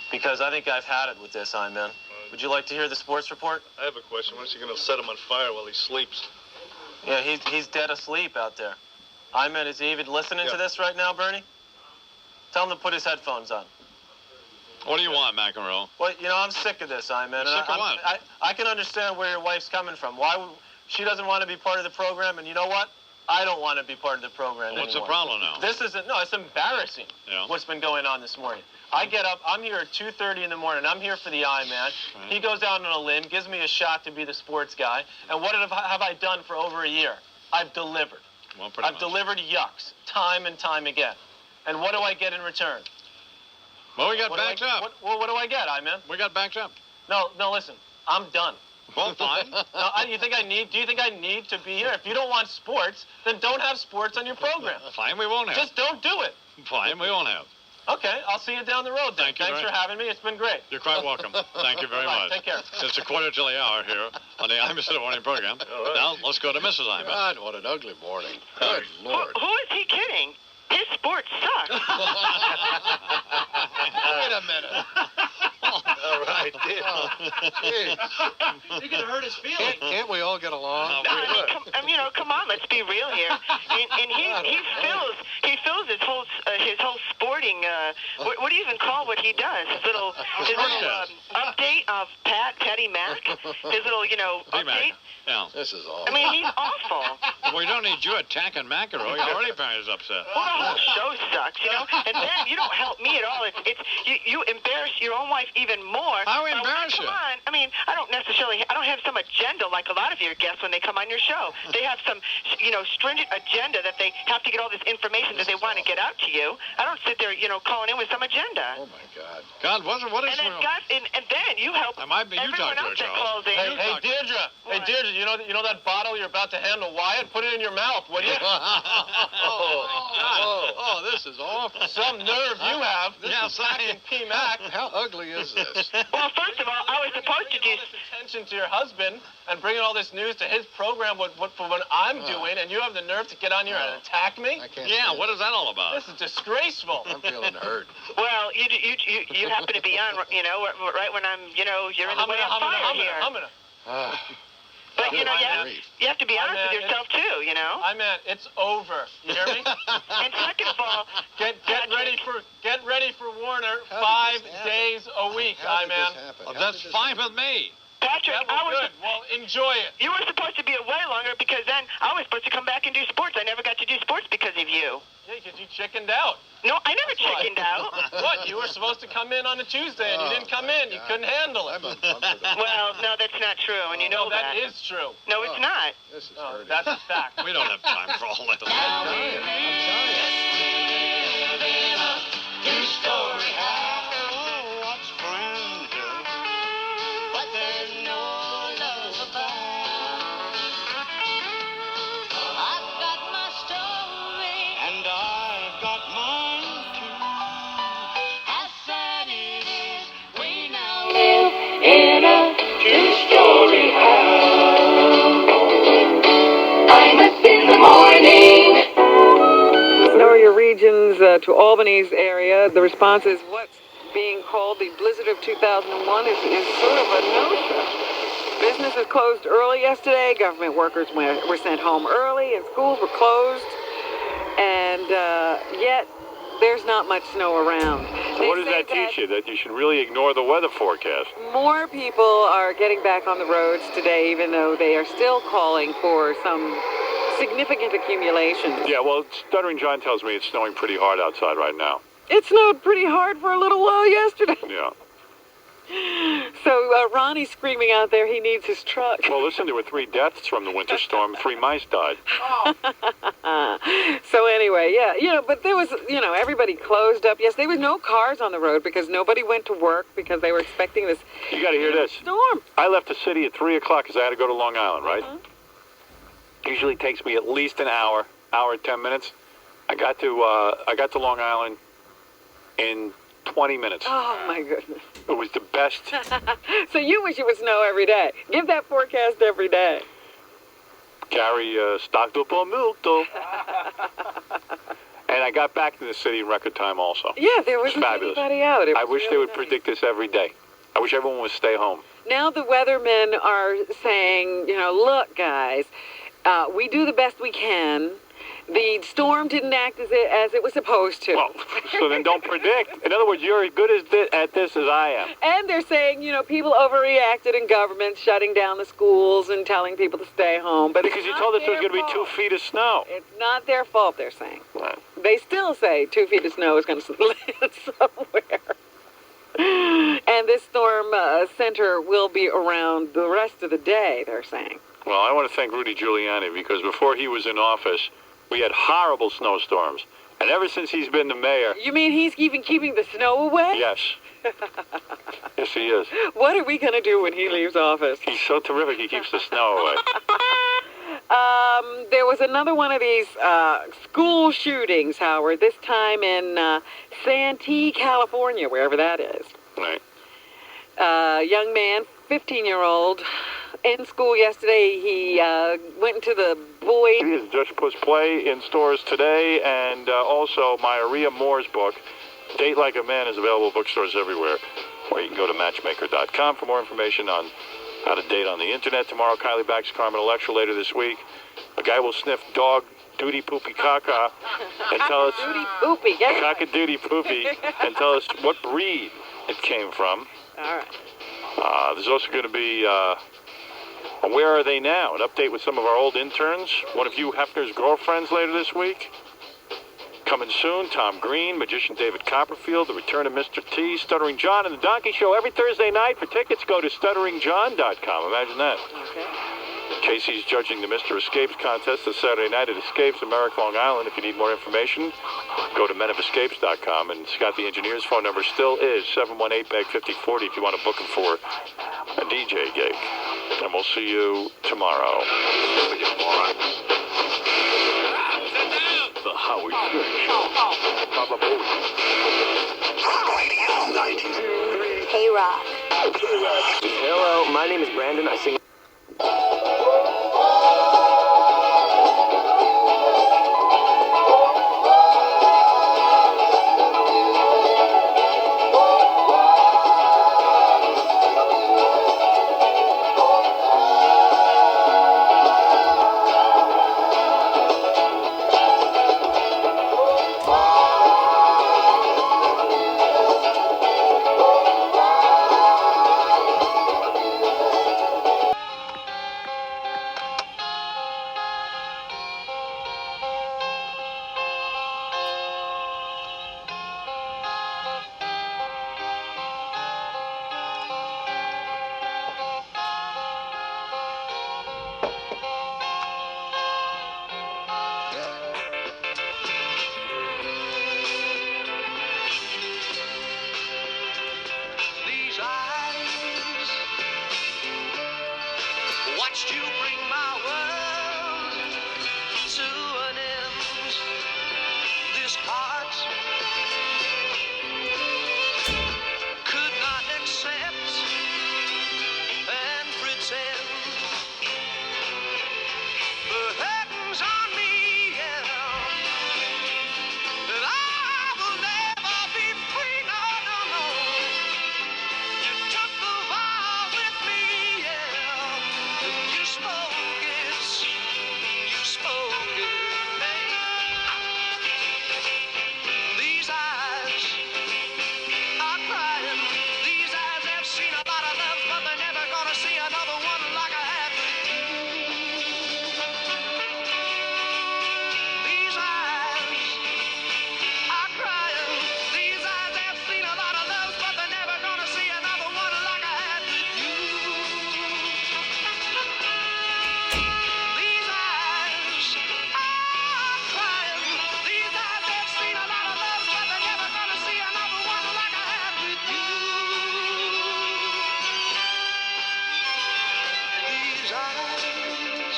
Because I think I've had it with this, Iman. Would you like to hear the sports report? I have a question. When is he going to set him on fire while he sleeps? Yeah, he's dead asleep out there. Iman, is he even listening to this right now, Bernie? Tell him to put his headphones on. What do you want, McEnroe? Well, I'm sick of this, Iman. Sick of what? I can understand where your wife's coming from. She doesn't want to be part of the program, and you know what? I don't want to be part of the program What's anymore. the problem now? It's embarrassing what's been going on this morning. I get up, I'm here at 2:30 in the morning. I'm here for the Iman. Right. He goes out on a limb, gives me a shot to be the sports guy. And what have I done for over a year? I've delivered. Well, I've delivered yucks time and time again. And what do I get in return? Well, we got backed up. What do I get, Iman? We got backed up. No, listen. I'm done. Well, fine. Do you think I need to be here? If you don't want sports, then don't have sports on your program. Fine, we won't have. Just don't do it. Fine, we won't have. Okay, I'll see you down the road then. Thanks for having me. It's been great. You're quite welcome. Thank you very much. Take care. It's a quarter till the hour here on the Imus in the Morning program. Right. Now, let's go to Mrs. Imus. God, what an ugly morning. Good Lord. Who is he kidding? His sports suck. Wait a minute. All right, You're going to hurt his feelings. Can't we all get along? Come on, let's be real here. And he fills his whole sporting. What do you even call what he does? His little update of Patty Mac. His little update. Yeah. This is awful. I mean, he's awful. We don't need you attacking McEnroe. You're already is upset. Well, the whole show sucks, And then you don't help me at all. You embarrass your own wife even more. How embarrass you? Come on. I mean, I don't have some agenda like a lot of your guests when they come on your show. They have some, stringent agenda that they have to get all this information that they want to get out to you. I don't sit there you're, calling in with some agenda. Oh my God. God, what is and then you help everyone else that calls in. Hey, Deirdre. Hey, Deirdre, you know that bottle you're about to hand to Wyatt? Put it in your mouth, would you? Oh, this is awful. Some nerve you have. This is fucking P-Mac. How ugly is this? Well, first of all, I was supposed to do attention to your husband and bringing all this news to his program for what I'm doing, and you have the nerve to get on here and attack me? I can't. Yeah, what is that all about? This is disgraceful. I'm feeling hurt. Well, you happen to be on, right when I'm, you're in the way of fire here. But, you have to be honest with yourself, too, I mean, it's over. You hear me? And second of all, get ready for Warner 5 days a week, man. Well, that's fine with me. Patrick, good. Well, enjoy it. You were supposed to be away longer because then I was supposed to come back and do sports. I never got to do sports because of you. Yeah, because you chickened out. No, I never chickened out. What? You were supposed to come in on a Tuesday and you didn't come in. You couldn't handle it. Well, no, that's not true, and you know that. That is true. No, it's not. This is that's a fact. We don't have time for all that. Now we live in a two-story house. Oh, what's friends do? But there's no love about. I've got my story, and I've got mine too. How sad it is, we now live in a two-story house. Imus in the morning. Snowier regions to Albany's area. The response is what's being called the blizzard of 2001 is sort of a no-show. Businesses closed early yesterday. Government workers were sent home early, and schools were closed. And yet, there's not much snow around. So what does that teach you? That you should really ignore the weather forecast? More people are getting back on the roads today, even though they are still calling for some significant accumulations. Yeah, well, Stuttering John tells me it's snowing pretty hard outside right now. It snowed pretty hard for a little while yesterday. Yeah. So Ronnie's screaming out there he needs his truck. Well, listen, there were 3 deaths from the winter storm. 3 mice died. So anyway, yeah, but there was, everybody closed up. Yes, there was no cars on the road because nobody went to work because they were expecting this. You got to hear this. Storm. I left the city at 3 o'clock because I had to go to Long Island, right? Usually takes me at least an hour and 10 minutes. I got to Long Island in 20 minutes. Oh my goodness. It was the best. So you wish it would snow every day. Give that forecast every day. Gary stocked up on milk, though. And I got back to the city in record time also. Yeah, there wasn't anybody out. I wish they would predict this every day. I wish everyone would stay home. Now the weathermen are saying, look, guys, we do the best we can. The storm didn't act as it was supposed to. Well, so then don't predict. In other words, you're as good at this as I am. And they're saying, people overreacted in government, shutting down the schools and telling people to stay home. But because you told us there was going to be 2 feet of snow. It's not their fault, they're saying. Right. They still say 2 feet of snow is going to land somewhere. And this storm center will be around the rest of the day, they're saying. Well, I want to thank Rudy Giuliani because before he was in office, we had horrible snowstorms. And ever since he's been the mayor... You mean he's even keeping the snow away? Yes. Yes, he is. What are we going to do when he leaves office? He's so terrific, he keeps the snow away. There was another one of these school shootings, Howard, this time in Santee, California, wherever that is. Right. Young man, 15-year-old, in school yesterday. He went into the Boyd. His Just Puss Play in stores today, and also my Aria Moore's book, Date Like a Man, is available at bookstores everywhere. Or you can go to matchmaker.com for more information on how to date on the internet. Tomorrow, Kylie Back's Carmen lecture. Later this week, a guy will sniff dog duty poopy caca and tell us caca duty poopy and tell us what breed it came from. All right. There's also going to be Where Are They Now? An update with some of our old interns. One of Hugh Hefner's girlfriends later this week. Coming soon, Tom Green, magician David Copperfield, the return of Mr. T, Stuttering John, and the Donkey Show every Thursday night. For tickets, go to stutteringjohn.com. Imagine that. Okay. Casey's judging the Mr. Escapes contest this Saturday night at Escapes in Merrick, Long Island. If you need more information, go to menofescapes.com. And Scott the Engineer's phone number still is 718-BAG-5040 if you want to book him for a DJ gig. And we'll see you tomorrow. The Howard Stern Show. Hey, Rock. Hello, my name is Brandon. I sing. Watched you bring my world to an end. This heart could not accept and pretend. The curtains on me, yeah, that I will never be free, no, no, no. You took the vow with me, yeah. You spoke it, These eyes are crying. These eyes have seen a lot of love, but they're never gonna see another one like I had with you. These eyes are crying. These eyes have seen a lot of love, but they're never gonna see another one like I had with you. These eyes are crying. These eyes have seen a lot of love, but they're never gonna see another one like I had with you. These eyes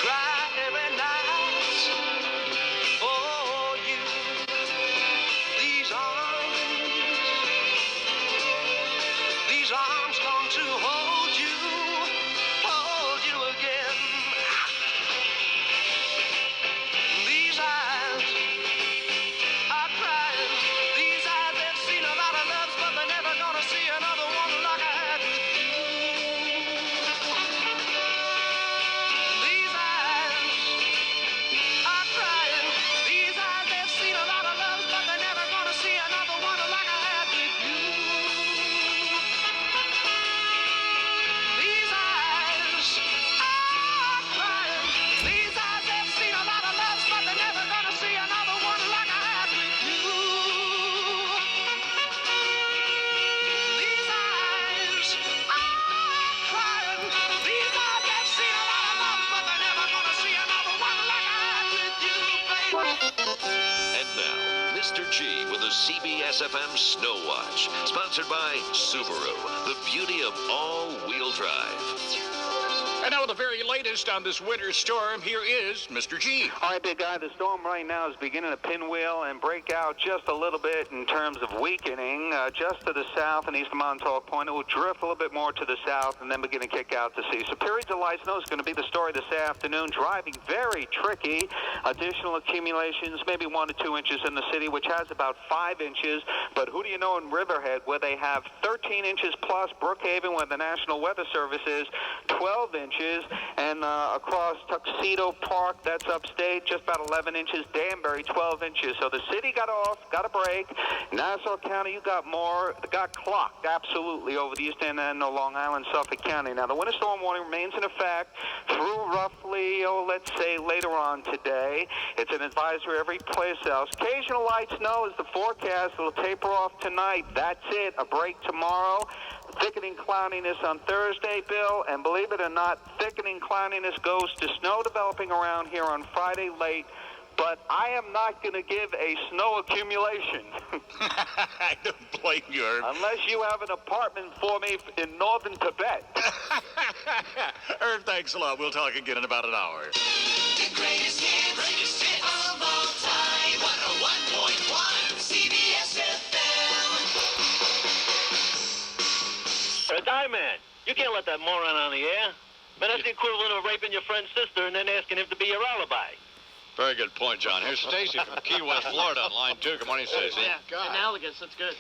cry every night for you. These arms long to hold you again. These eyes are crying. These eyes have seen a lot of loves, but they're never gonna see another one like I had with you. These eyes are crying. These eyes have seen a lot of loves, but they're never gonna see another one like I had with you. These eyes are crying. These eyes have seen a lot of loves, but they're never gonna see another one like I had with you. These eyes are crying. These eyes have seen a lot of love, but they're never gonna see another one like I had with you, baby. And now, Mr. G with the CBS FM Snow Watch, sponsored by Subaru, the beauty of all-wheel drive. And now with the very latest on this winter storm, here is Mr. G. All right, big guy, the storm right now is beginning to pinwheel and break out just a little bit in terms of weakening. Just to the south and east of Montauk Point, it will drift a little bit more to the south and then begin to kick out to sea. So periods of light snow is going to be the story this afternoon. Driving very tricky. Additional accumulations, maybe 1 to 2 inches in the city, which has about 5 inches. But who do you know in Riverhead, where they have 13 inches plus, Brookhaven, where the National Weather Service is, 12 inches, and across Tuxedo Park, that's upstate, just about 11 inches. Danbury, 12 inches. So the city got a break. Nassau County, you got more, got clocked, absolutely, over the east end of Long Island, Suffolk County. Now, the winter storm warning remains in effect through roughly, let's say, later on today. It's an advisory every place else. Occasional light snow is the forecast. It'll taper off tonight. That's it. A break tomorrow. thickening cloudiness on Thursday, Bill, and believe it or not, thickening cloudiness goes to snow developing around here on Friday late, but I am not going to give a snow accumulation. I don't blame you, Herb. Unless you have an apartment for me in northern Tibet. Herb, thanks a lot. We'll talk again in about an hour. The greatest hits of all time. 101.1 CBS FM. Diamond, you can't let that moron on the air. Man, that's the equivalent of raping your friend's sister and then asking him to be your alibi. Very good point, John. Here's Stacy from Key West, Florida on line 2. Good morning, Stacy. Yeah, analogous. That's good.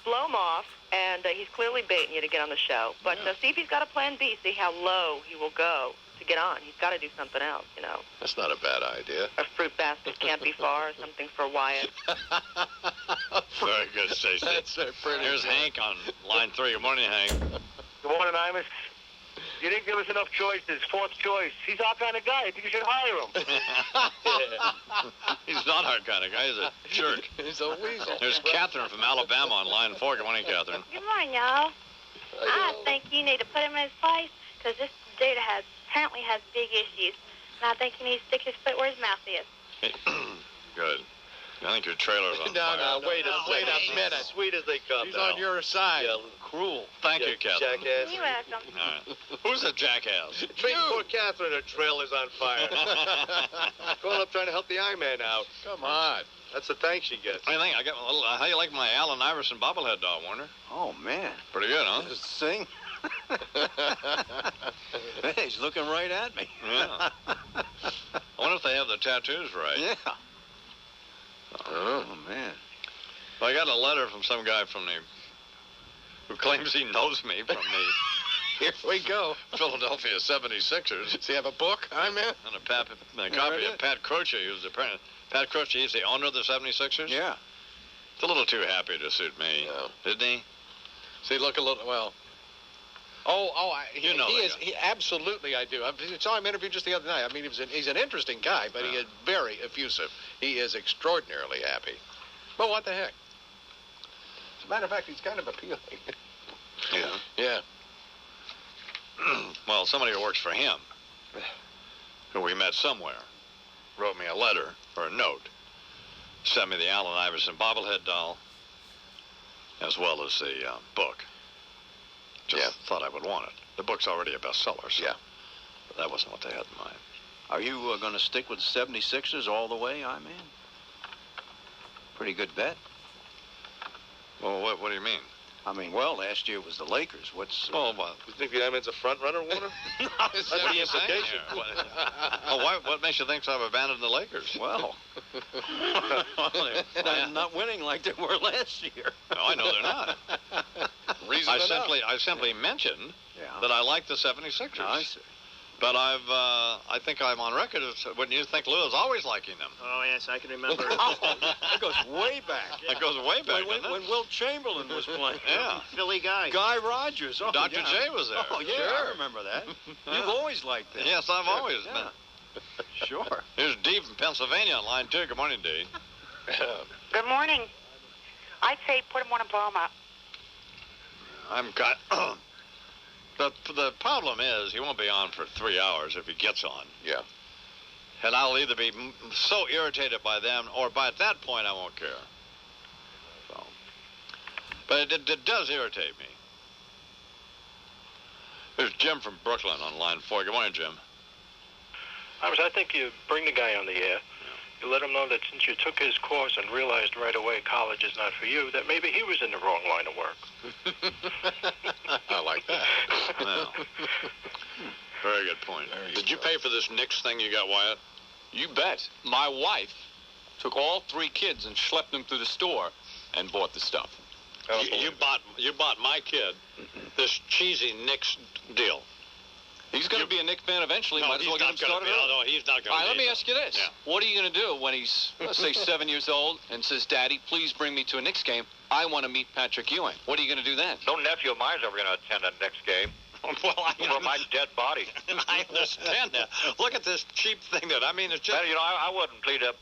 Blow him off, and he's clearly baiting you to get on the show. But see if he's got a plan B. See how low he will go to get on. He's got to do something else, you know. That's not a bad idea. A fruit basket can't be far, or something for Wyatt. Very good, Stacy. That's pretty Here's good. Hank on line 3. Good morning, Hank. Good morning, Imus. You didn't give us enough choices. Fourth choice. He's our kind of guy. I think you should hire him. He's not our kind of guy. He's a jerk. He's a weasel. There's Catherine from Alabama on line 4. Good morning, Catherine. Good morning, y'all. I think you need to put him in his place because this dude apparently has big issues. And I think he needs to stick his foot where his mouth is. Good. I think your trailer's on fire. No, wait a minute. Sweet as they come. He's now. on your side. Yeah. Cruel. Thank you, Catherine. Jackass. You're welcome. All right. Who's a jackass? Poor Catherine, her trailer's on fire. Going up trying to help the I-Man out. Come on. That's the thanks she gets. I think I got a little. How you like my Allen Iverson bobblehead doll, Warner? Oh, man. Pretty good, huh? Just sing. Hey, he's looking right at me. Yeah. I wonder if they have the tattoos right. Yeah. Oh, man. Well, I got a letter from some guy who claims he knows me from the Here we go. Philadelphia 76ers. Does he have a book, I-Man? And a copy of Pat Croce, who's Pat Croce, he's the owner of the 76ers? Yeah. It's a little too happy to suit me, isn't he? See, look a little, well... You know he that is. guy. He, absolutely, I do. I saw him interviewed just the other night. I mean, he's an interesting guy, but he is very effusive. He is extraordinarily happy. But what the heck? As a matter of fact, he's kind of appealing. Yeah. Yeah. Well, somebody who works for him, who we met somewhere, wrote me a letter or a note, sent me the Allen Iverson bobblehead doll, as well as the book. Just thought I would want it. The book's already a bestseller, so but that wasn't what they had in mind. Are you going to stick with the 76ers all the way, I-Man? Pretty good bet. Well, what do you mean? I mean, well, last year was the Lakers. What's... Oh, well, You think the I-Man's a front runner, Warner? That's the what you're saying implication. here. What makes you think I've abandoned the Lakers? Well, they're not winning like they were last year. No, I know they're not. Reason I simply mentioned that I like the 76ers. I see. But I think I'm on record as, wouldn't you think Lou is always liking them? Oh, yes, I can remember. That goes way back. That goes way back, doesn't it? When Wilt Chamberlain was playing. Yeah. Philly guy. Guy Rogers. Oh, Dr. yeah. J was there. Oh, yeah, Sure. I remember that. You've always liked them. Yes, I've always been. Sure. Here's Dee from Pennsylvania on line 2. Good morning, Dee. Good morning. I'd say put him on a bomb up. The problem is he won't be on for 3 hours if he gets on. Yeah. And I'll either be so irritated by them, or by at that point I won't care. So, but it does irritate me. There's Jim from Brooklyn on line 4. Good morning, Jim. I think you bring the guy on the air. You let him know that since you took his course and realized right away college is not for you, that maybe he was in the wrong line of work. I like that. Well, very good point. Did you pay for this Knicks thing you got, Wyatt? You bet. My wife took all 3 kids and schlepped them through the store and bought the stuff. You bought my kid this cheesy Knicks deal. He's going to be a Knicks fan eventually. No, Might as well get him started early. No, he's not going to All right, be. let me ask you this. Yeah. What are you going to do when he's, let's say, 7 years old and says, Daddy, please bring me to a Knicks game. I want to meet Patrick Ewing. What are you going to do then? No nephew of mine's ever going to attend a next game. Well, Over my dead body. I understand that. Look at this cheap thing that, I mean, it's just... Man, you know, I wouldn't plead up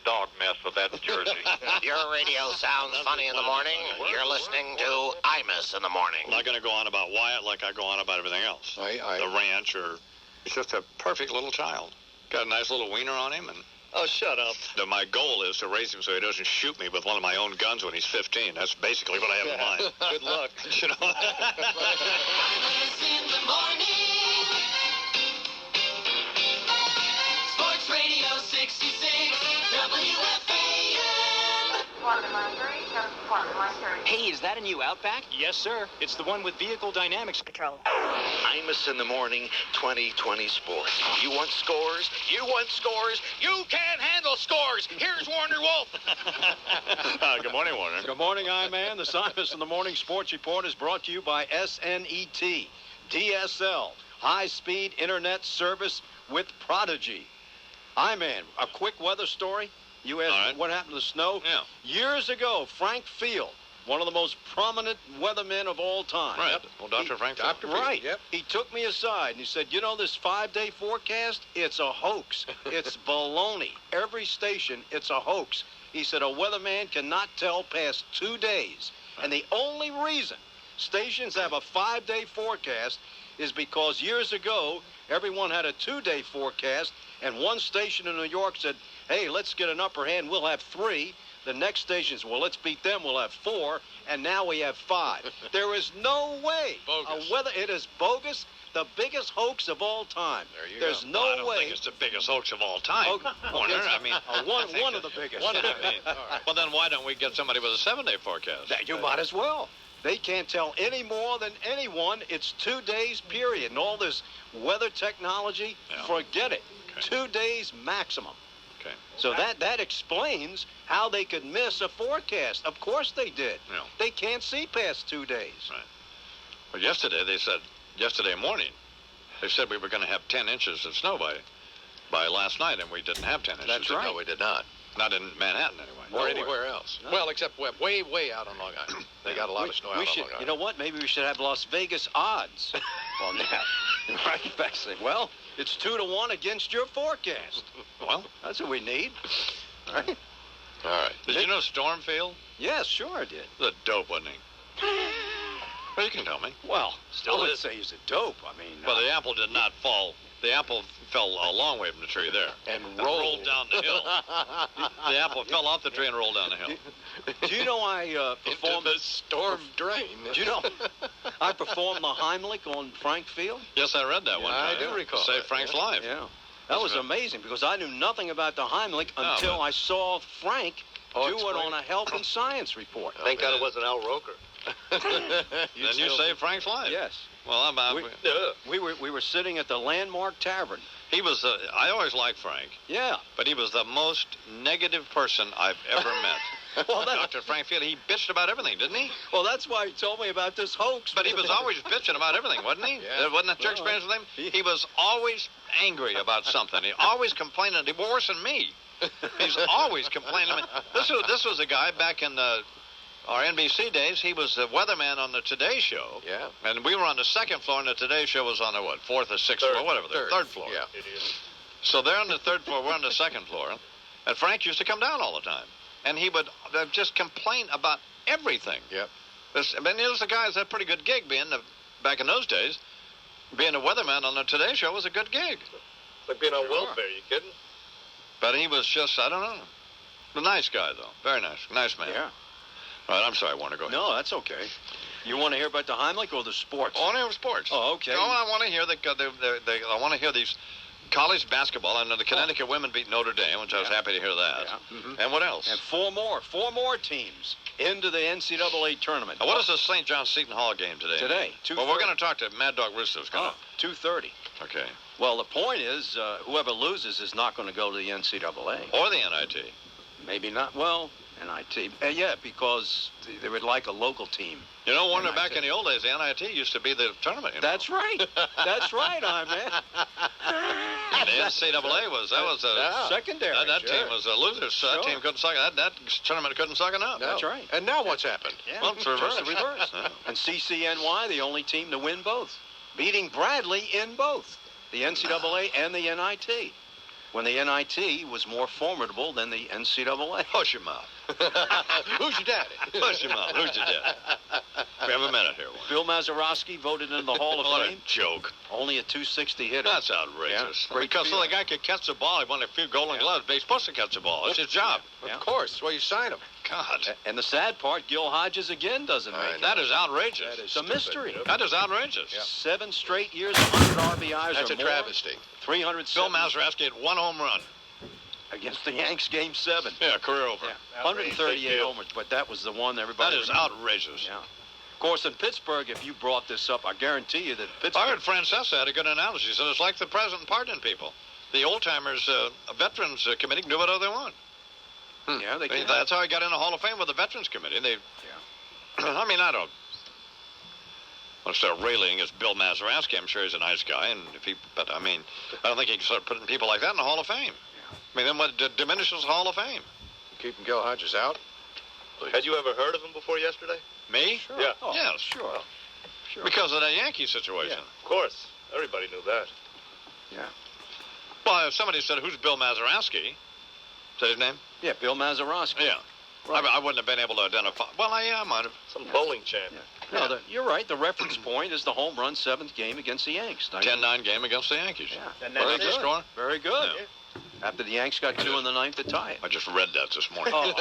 dog mess with that jersey. Your radio sounds funny in the morning. You're listening to Imus in the morning. I'm not going to go on about Wyatt like I go on about everything else. The ranch, or he's just a perfect little child. Got a nice little wiener on him, and oh, shut up. My goal is to raise him so he doesn't shoot me with one of my own guns when he's 15. That's basically what I have in mind. Good luck. You know? Imus in the morning. Sports Radio 66, WFAN. Hey, is that a new Outback? Yes, sir. It's the one with vehicle dynamics control. Imus in the morning, 2020 sports. You want scores? You want scores? You can't handle scores. Here's Warner Wolf. Good morning, Warner. Good morning, I-Man. The Imus in the Morning Sports Report is brought to you by SNET, DSL, high-speed internet service with Prodigy. I-Man, a quick weather story. You asked what happened to the snow? Yeah. Years ago, Frank Field, one of the most prominent weathermen of all time. Right. Well, Dr. Frank Field. Dr. Right. Yep. He took me aside and he said, you know, this 5-day forecast, it's a hoax. It's baloney. Every station, it's a hoax. He said a weatherman cannot tell past 2 days. And the only reason stations have a 5-day forecast is because years ago, everyone had a 2-day forecast, and one station in New York said, hey, let's get an upper hand, we'll have 3. The next station's, well, let's beat them, we'll have 4, and now we have 5. There is no way. Bogus. It is bogus, the biggest hoax of all time. There's no I don't way. think it's the biggest hoax of all time, Warner. I mean, one of the biggest. Well, then why don't we get somebody with a 7-day forecast? You might as well. They can't tell any more than anyone. It's 2 days, period. And all this weather technology, forget it. 2 days maximum. Okay. So that explains how they could miss a forecast. Of course they did. Yeah. They can't see past 2 days. Right. Well, yesterday morning, they said we were going to have 10 inches of snow by last night, and we didn't have 10 inches. That's right. No, we did not. Not in Manhattan, anyway. Or anywhere else. No. Well, except way out on Long Island. They got a lot of snow out on Long Island. You know what? Maybe we should have Las Vegas odds on that. Right back say, well, it's 2-1 against your forecast. Well, that's what we need. Right? All right. Did you know Stormfield? Yes, sure I did. The dope, wasn't he? Well, you can tell me. Well, Still I would is. say he's a dope. I mean, Well, the apple did not fall. The apple fell a long way from the tree there. And rolled down the hill. The apple fell off the tree and rolled down the hill. Do you know I performed the storm drain? Do you know I performed the Heimlich on Frank Field? Yes, I read that one time. I do recall Saved that, Frank's life. Yeah. That was amazing because I knew nothing about the Heimlich until I saw Frank do it on a health and science report. Thank God it wasn't Al Roker. Then you saved Frank's life. Yes. Well, we were sitting at the Landmark Tavern. He was. I always liked Frank. Yeah. But he was the most negative person I've ever met. Well, Dr. Frank Field, he bitched about everything, didn't he? Well, that's why he told me about this hoax. But he was always bitching about everything, wasn't he? Yeah. Wasn't that your experience with him? He was always angry about something. He always complaining. He was worse than me. He's always complaining. I mean, this was a guy back in our NBC days. He was the weatherman on the Today Show. Yeah. And we were on the second floor, and the Today Show was on the, 4th or 6th floor, whatever, the third floor. Yeah. So they're on the 3rd floor, we're on the 2nd floor. And Frank used to come down all the time. And he would just complain about everything. Yep. I mean, he was a guy who had a pretty good gig back in those days. Being a weatherman on the Today Show was a good gig. It's like being on welfare, you kidding? But he was just, I don't know. A nice guy, though. Very nice. Nice man. Yeah. All right, I'm sorry, Warner, go ahead. No, that's okay. You want to hear about the Heimlich or the sports? I want to hear sports. Oh, okay. No, I want to hear I want to hear these college basketball. I know the Connecticut women beat Notre Dame, which I was happy to hear that. Yeah. Mm-hmm. And what else? And four more teams into the NCAA tournament. What is the St. John Seton Hall game today? Today. Well, we're going to talk to Mad Dog Russo's coming up. 2:30. Okay. Well, the point is, whoever loses is not going to go to the NCAA. Or the NIT. Maybe not. Well, NIT. Yeah, because they would like a local team. You know, Warner, back in the old days, the NIT used to be the tournament. You know? That's right. That's right, man. The NCAA was secondary. That team was a loser. So that team couldn't suck. That tournament couldn't suck enough. No. That's right. And now what's happened? Yeah. Well, it's reverse. Yeah. And CCNY, the only team to win both, beating Bradley in both the NCAA and the NIT. when the NIT was more formidable than the NCAA. Hush your mouth. Who's your daddy? Hush your mouth. Who's your daddy? We have a minute here. Bill Mazeroski voted in the Hall of What Fame. a joke. Only a 260 hitter. That's outrageous. Yeah, Because the guy could catch the ball. He won a few Golden Gloves, but he's supposed to catch the ball. It's his job. Of course. That's why you sign him. God. And the sad part, Gil Hodges again doesn't make it. That is outrageous. That is It's a stupid. mystery. That is outrageous. 7 straight years, 100 RBIs That's or a more. travesty. 300 Bill Mazeroski had 1 home run. against the Yanks, Game 7. Yeah, career over. Yeah. 138 homers, but that was the one everybody That is remembered. outrageous. Yeah. Of course, in Pittsburgh, if you brought this up, I guarantee you that Pittsburgh... I heard Francesa had a good analogy. He said it's like the president pardoning people. The old-timers, Veterans Committee can do whatever they want. Yeah, they can. That's how he got in the Hall of Fame with the Veterans Committee. They, I mean, I don't want to start railing against Bill Mazeroski. I'm sure he's a nice guy, but I mean, I don't think you can start putting people like that in the Hall of Fame. I mean, then what diminishes the Hall of Fame? Keeping Gil Hodges out? Had you ever heard of him before yesterday? Me? Sure. Yeah. Oh, yes. Sure. Because of that Yankee situation. Yeah, of course. Everybody knew that. Yeah. Well, if somebody said, who's Bill Mazeroski? Is that his name? Yeah, Bill Mazeroski. Yeah. Right. I wouldn't have been able to identify. Well, I might have. Some bowling champion. Yeah. No, you're right. The reference point is the home run 7th game against the Yanks. 10-9 game against the Yankees. Yeah. And very good score. Very good. Yeah. After the Yanks got 2 in the 9th to tie it. I just read that this morning. Oh.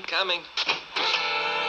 Coming.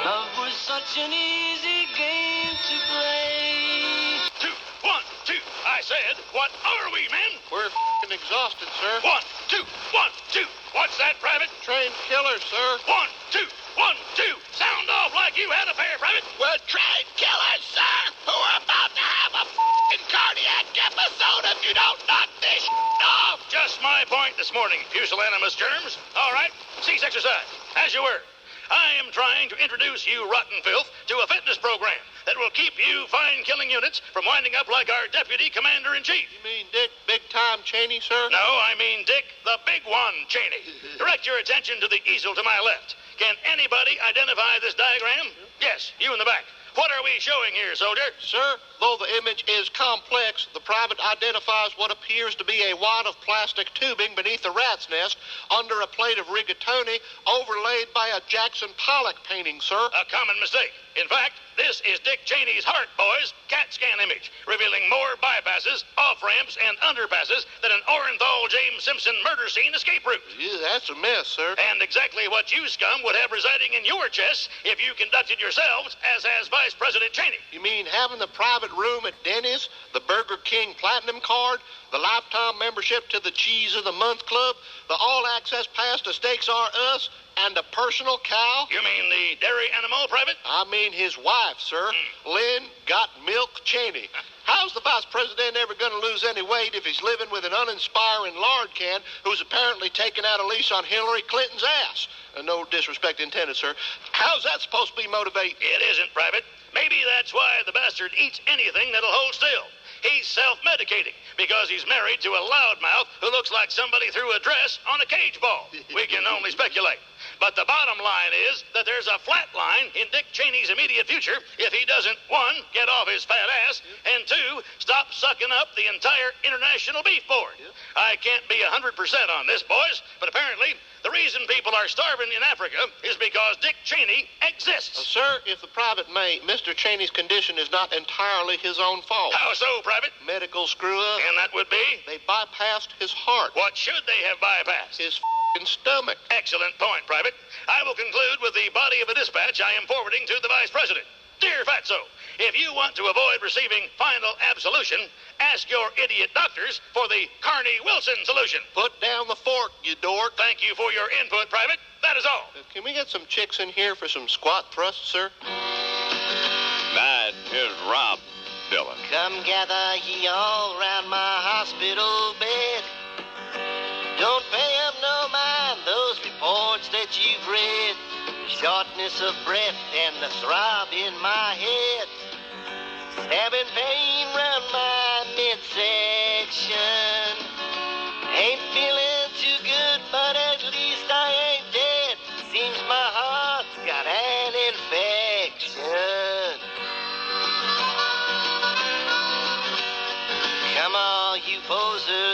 Love was such an easy game to play. 2, 1, 2. I said, what are we, men? We're f***ing exhausted, sir. 1, 2, 1, 2. What's that, Private? Trained killer, sir. 1, 2, 1, 2. Sound off like you had a pair, Private. We're trained killers, sir, who are about to have a f***ing cardiac episode if you don't knock this off. Just my point this morning, pusillanimous germs. All right, cease exercise. As you were. I am trying to introduce you rotten filth to a fitness program that will keep you fine killing units from winding up like our deputy commander-in-chief. You mean Dick Big Time Cheney, sir? No, I mean Dick the Big One Cheney. Direct your attention to the easel to my left. Can anybody identify this diagram? Yes, you in the back. What are we showing here, soldier? Sir, though the image is complex, the private identifies what appears to be a wad of plastic tubing beneath a rat's nest under a plate of rigatoni overlaid by a Jackson Pollock painting, sir. A common mistake. In fact, this is Dick Cheney's heart, boys. CAT scan image, revealing more bypasses, off-ramps, and underpasses than an Orenthal James Simpson murder scene escape route. Yeah, that's a mess, sir. And exactly what you scum would have residing in your chests if you conducted yourselves as has Vice President Cheney. You mean having the private room at Denny's, the Burger King Platinum card, the lifetime membership to the Cheese of the Month Club, the all-access pass to Steaks R Us, and a personal cow? You mean the dairy animal, Private? I mean his wife, sir. Lynn Got Milk Cheney. How's the vice president ever going to lose any weight if he's living with an uninspiring lard can who's apparently taking out a lease on Hillary Clinton's ass? No disrespect intended, sir. How's that supposed to be motivating? It isn't, Private. Maybe that's why the bastard eats anything that'll hold still. He's self-medicating because he's married to a loudmouth who looks like somebody threw a dress on a cage ball. We can only speculate. But the bottom line is that there's a flat line in Dick Cheney's immediate future if he doesn't, 1, get off his fat ass, and 2, stop sucking up the entire International Beef Board. I can't be 100% on this, boys, but apparently the reason people are starving in Africa is because Dick Cheney exists. Sir, if the private may, Mr. Cheney's condition is not entirely his own fault. How so, Private? Medical screw-up. And that would be? They bypassed his heart. What should they have bypassed? His stomach. Excellent point, Private. I will conclude with the body of a dispatch I am forwarding to the Vice President. Dear Fatso, if you want to avoid receiving final absolution, ask your idiot doctors for the Carney-Wilson solution. Put down the fork, you dork. Thank you for your input, Private. That is all. Can we get some chicks in here for some squat thrusts, sir? That is Rob Dylan. Come gather ye all round my hospital bed. Don't pay up no mind those reports that you've read. Shortness of breath and the throb in my head. Stabbing pain round my midsection. Ain't feeling too good, but at least I ain't dead. Seems my heart's got an infection.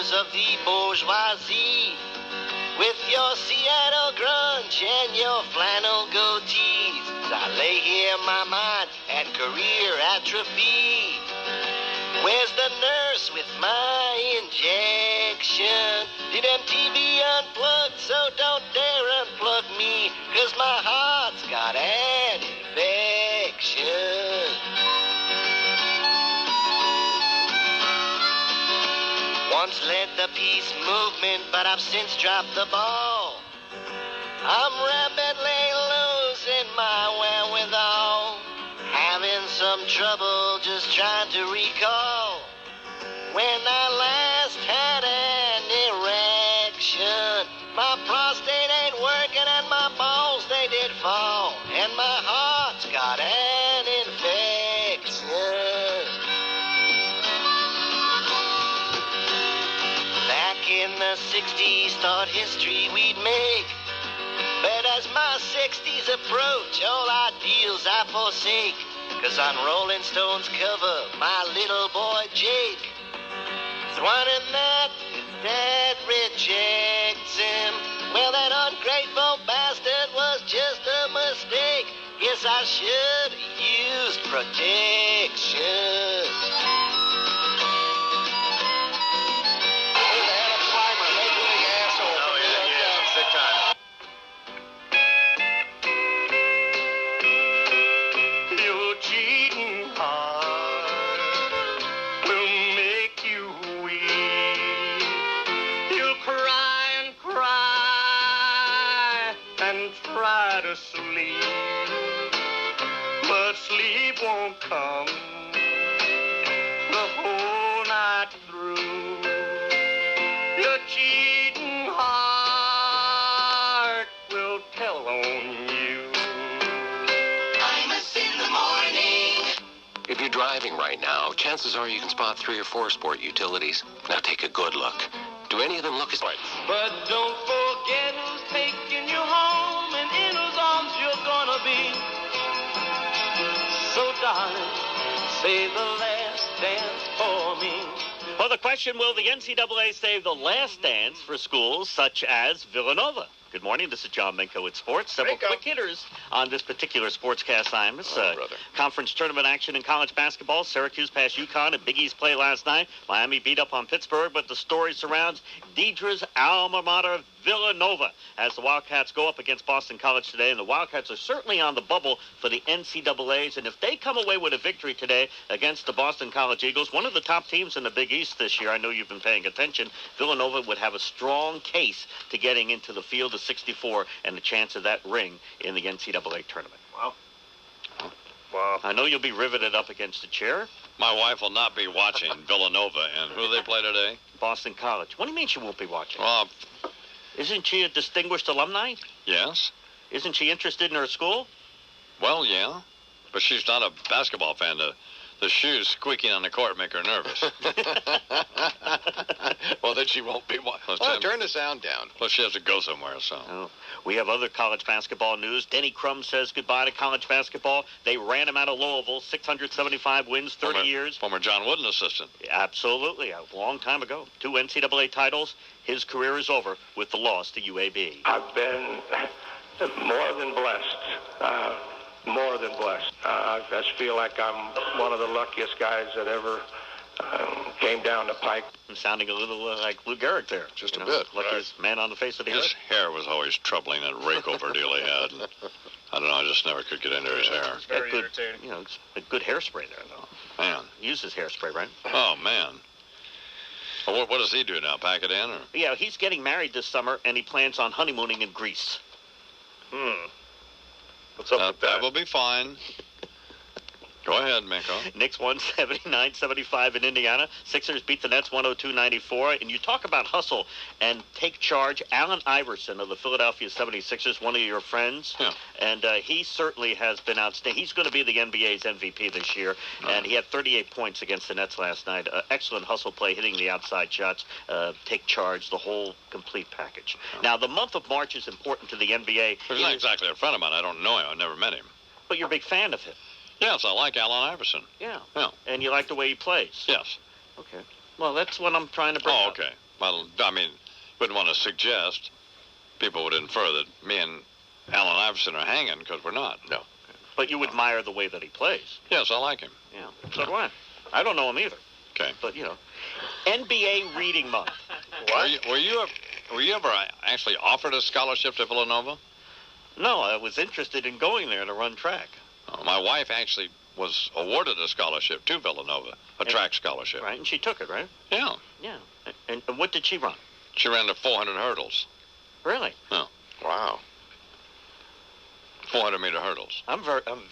members of the bourgeoisie, with your Seattle grunge and your flannel goatees. I lay here my mind and career atrophy. Where's the nurse with my injection? Did MTV unplug? So don't dare unplug me, 'cause my heart's got an infection. Once led the peace movement, but I've since dropped the ball. I'm rapidly losing my wherewithal, having some trouble just trying to recall when I last had an erection. My prostate ain't working and my balls, they did fall, and my heart's got an infection. Back in the 60s, thought history we'd make, but as my 60s approach, all ideals I forsake. 'Cause on Rolling Stone's cover, my little boy Jake is wanting that his dad rejects him. Well, that ungrateful bastard was just a mistake. Guess I should have used protection. Your cheating heart will make you weep. You'll cry and cry and try to sleep, but sleep won't come the whole night through. Your cheating heart will tell on you. Imus in the morning. If you're driving right now, chances are you can spot 3 or 4 sport utilities. Now take a good look. Do any of them look as right? But don't forget who's taking you home and in whose arms you're gonna be. So darling, say the last dance for me. Well, the question, will the NCAA save the last dance for schools such as Villanova? Good morning. This is John Minko with Sports. Several quick hitters on this particular sportscast assignment. Conference tournament action in college basketball. Syracuse passed UConn in Big East play last night. Miami beat up on Pittsburgh, but the story surrounds Deidre's alma mater, Villanova, as the Wildcats go up against Boston College today. And the Wildcats are certainly on the bubble for the NCAAs. And if they come away with a victory today against the Boston College Eagles, one of the top teams in the Big East this year, I know you've been paying attention, Villanova would have a strong case to getting into the field of 64 and the chance of that ring in the NCAA tournament. Wow. I know you'll be riveted up against the chair. My wife will not be watching Villanova. And who do they play today? Boston College. What do you mean she won't be watching? Well, isn't she a distinguished alumni? Yes. Isn't she interested in her school? Well, yeah. But she's not a basketball fan. The shoes squeaking on the court make her nervous. Well, then she won't be watching. Well, turn the sound down. Plus, she has to go somewhere, so. Oh. We have other college basketball news. Denny Crum says goodbye to college basketball. They ran him out of Louisville. 675 wins, 30 years. Former John Wooden assistant. Absolutely. A long time ago. 2 NCAA titles. His career is over with the loss to UAB. I've been more than blessed. More than blessed. I just feel like I'm one of the luckiest guys that ever came down the pike. I'm sounding a little like Lou Gehrig there. Just a bit. Luckiest man on the face of the earth. His hair was always troubling, that rake-over deal he had. And I don't know, I just never could get into his hair. It's very irritating. You know, it's a good hairspray there, though. Man. He uses hairspray, right? Oh, man. Well, what does he do now, pack it in? Or? Yeah, he's getting married this summer, and he plans on honeymooning in Greece. What's up with that? That will be fine. Go ahead, Minko. Knicks won 79-75 in Indiana. Sixers beat the Nets 102-94. And you talk about hustle and take charge. Allen Iverson of the Philadelphia 76ers, one of your friends. Yeah. And he certainly has been outstanding. He's going to be the NBA's MVP this year. And he had 38 points against the Nets last night. Excellent hustle play, hitting the outside shots, take charge, the whole complete package. Now, the month of March is important to the NBA. He's not exactly a friend of mine. I don't know him. I never met him. But you're a big fan of him. Yes, I like Allen Iverson. Yeah. Yeah. And you like the way he plays. Yes. Okay. Well, that's what I'm trying to bring up. Okay. Well, I mean, wouldn't want to suggest. People would infer that me and Allen Iverson are hanging because we're not. No. But you admire the way that he plays. Yes, I like him. Yeah. So do I. I don't know him either. Okay. But, NBA Reading Month. Were you ever actually offered a scholarship to Villanova? No, I was interested in going there to run track. Oh, my wife actually was awarded a scholarship to Villanova, a track scholarship. Right, and she took it, right? Yeah. Yeah. And what did she run? She ran the 400 hurdles. Really? Oh. Wow. 400-meter hurdles. I'm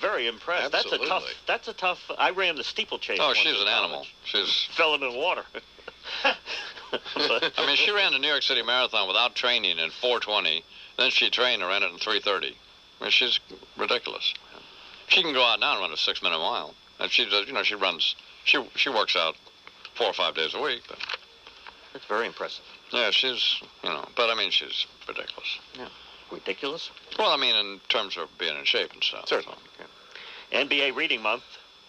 very impressed. Absolutely. That's a tough. I ran the steeplechase. Oh, once she's in an college. animal. She's fell into the water. I mean, she ran the New York City Marathon without training in 4:20. Then she trained and ran it in 3:30. I mean, she's ridiculous. She can go out now and run a 6-minute mile, and she does. She runs. She works out 4 or 5 days a week. But that's very impressive. Yeah, she's but I mean, she's ridiculous. Yeah, ridiculous. Well, I mean, in terms of being in shape and stuff. Certainly. Okay. NBA Reading Month.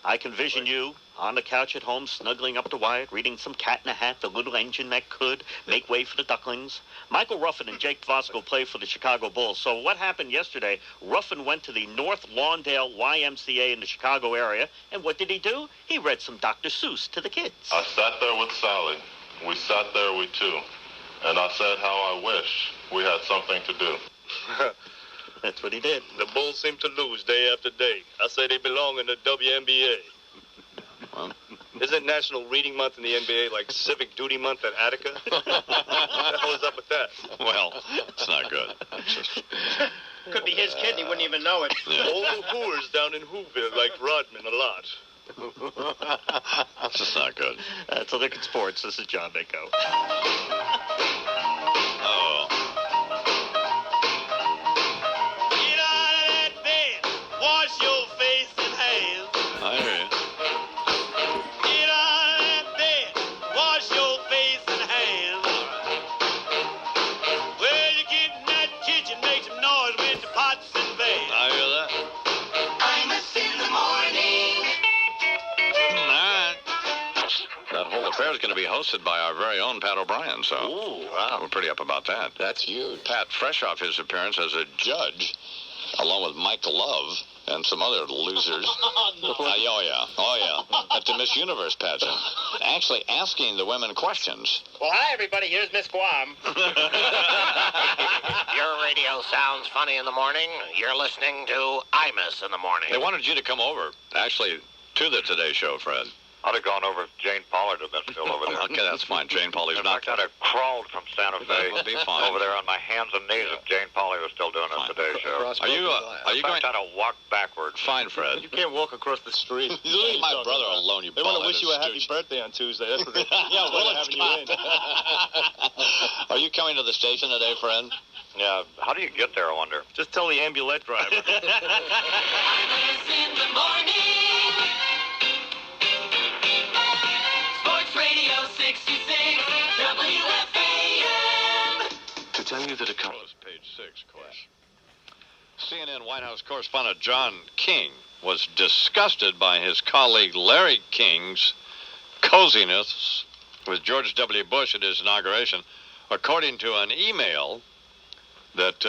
I can vision you on the couch at home, snuggling up to Wyatt, reading some Cat in a Hat, The Little Engine That Could, Make Way for the Ducklings. Michael Ruffin and Jake Vosco play for the Chicago Bulls. So what happened yesterday? Ruffin went to the North Lawndale YMCA in the Chicago area, and what did he do? He read some Dr. Seuss to the kids. I sat there with Sally. We sat there, we two. And I said how I wish we had something to do. That's what he did. The Bulls seem to lose day after day. I say they belong in the WNBA. Well, isn't National Reading Month in the NBA like Civic Duty Month at Attica? What the hell is up with that? Well, it's not good. Could be his kid, he wouldn't even know it. Yeah. All the whores down in Whoville like Rodman a lot. That's just not good. That's Olympic Sports. This is John Mako. Oh. Get out of that bed. Wash your face and hands. I hear you. Get out of that bed. Wash your face and hands. Well, you get in that kitchen, make some noise with the pots and pans. I hear that. Imus in the morning. All right. That whole affair is going to be hosted by our very own Pat O'Brien, so we're pretty up about that. That's huge. Pat, fresh off his appearance as a judge, along with Mike Love and some other losers. Oh, yeah. At the Miss Universe pageant. Actually asking the women questions. Well, hi, everybody. Here's Miss Guam. Your radio sounds funny in the morning. You're listening to Imus in the morning. They wanted you to come over, actually, to the Today Show, Fred. I'd have gone over if Jane Pollard had been still over there. Okay, that's fine. Jane Polly's In fact, not. I'd have crawled from Santa Fe That would be fine. over there on my hands and knees if Jane Polly was still doing a Today Show. Are you In going? fact, I'd have walked backwards. Fine, Fred. You can't walk across the street. You leave my brother alone, you They want to bald-headed wish you a happy stooge. birthday on Tuesday. That's what they Yeah, well, they're having you in. Are you coming to the station today, friend? Yeah, how do you get there, I wonder? Just tell the ambulette driver. Imus in the morning. Sports Radio 66, WFAN. To tell you that a couple... Page 6, of course. CNN White House correspondent John King was disgusted by his colleague Larry King's coziness with George W. Bush at his inauguration, according to an email that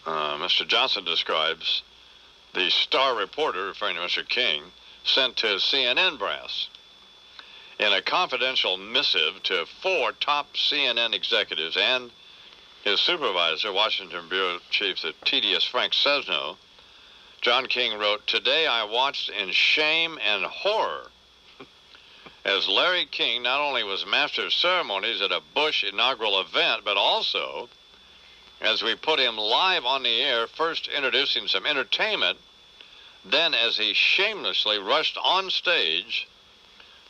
Mr. Johnson describes, the star reporter, referring to Mr. King, sent to CNN brass. In a confidential missive to 4 top CNN executives and his supervisor, Washington Bureau Chief, the tedious Frank Sesno, John King wrote, "Today I watched in shame and horror as Larry King not only was master of ceremonies at a Bush inaugural event, but also as we put him live on the air, first introducing some entertainment, then as he shamelessly rushed on stage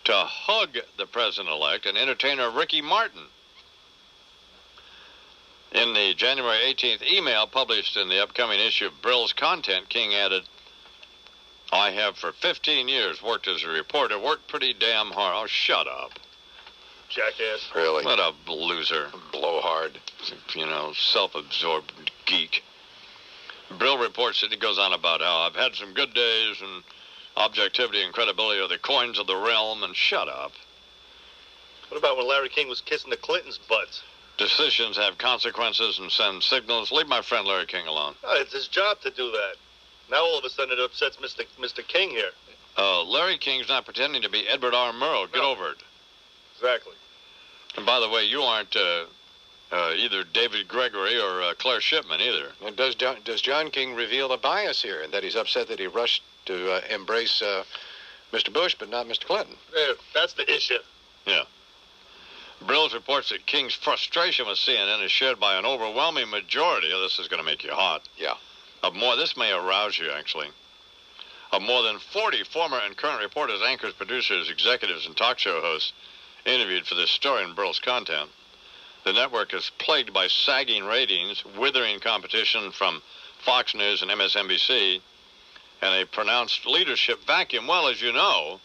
to hug the president-elect and entertainer Ricky Martin." In the January 18th email published in the upcoming issue of Brill's Content, King added, "I have for 15 years worked as a reporter, worked pretty damn hard." Oh, shut up. Jackass. Really? What a loser. Blowhard. Self-absorbed geek. Brill reports that he goes on about how I've had some good days and objectivity and credibility are the coins of the realm, and shut up. What about when Larry King was kissing the Clintons' butts? Decisions have consequences and send signals. Leave my friend Larry King alone. Oh, it's his job to do that. Now all of a sudden it upsets Mr. King here. Larry King's not pretending to be Edward R. Murrow. Get over it. Exactly. And by the way, you aren't either David Gregory or Claire Shipman either. And does John King reveal a bias here, and that he's upset that he rushed to embrace Mr. Bush, but not Mr. Clinton? Yeah, that's the issue. Yeah. Brills reports that King's frustration with CNN is shared by an overwhelming majority. This is going to make you hot. Yeah. This may arouse you, actually. Of more than 40 former and current reporters, anchors, producers, executives, and talk show hosts interviewed for this story and Brills content. The network is plagued by sagging ratings, withering competition from Fox News and MSNBC, and a pronounced leadership vacuum. Well, as you know,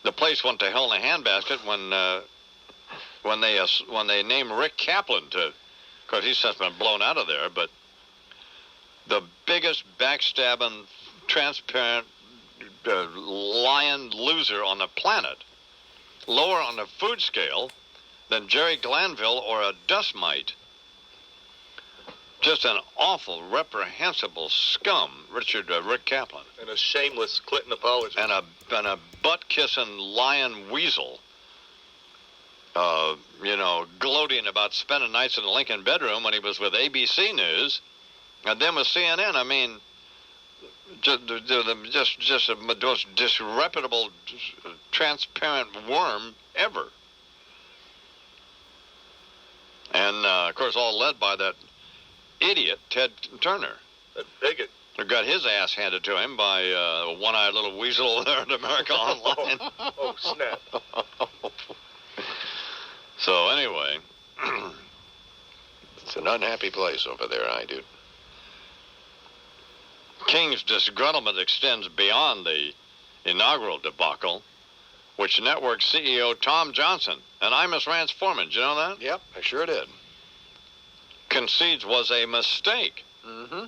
the place went to hell in a handbasket when they named Rick Kaplan to, of course, he's since been blown out of there, but the biggest backstabbing, transparent, lying loser on the planet, lower on the food scale than Jerry Glanville or a dust mite. Just an awful, reprehensible scum, Rick Kaplan. And a shameless Clinton apologist. And a butt-kissing lying weasel. Gloating about spending nights in the Lincoln bedroom when he was with ABC News, and then with CNN. I mean, just the most disreputable, transparent worm ever. And of course, all led by that idiot Ted Turner. That bigot. Who got his ass handed to him by a one-eyed little weasel there at America Online. Oh, snap. So anyway, it's an unhappy place over there, dude. King's disgruntlement extends beyond the inaugural debacle, which network CEO Tom Johnson, and Imus Ranch foreman, did you know that? Yep, I sure did. Concedes was a mistake. Mm-hmm.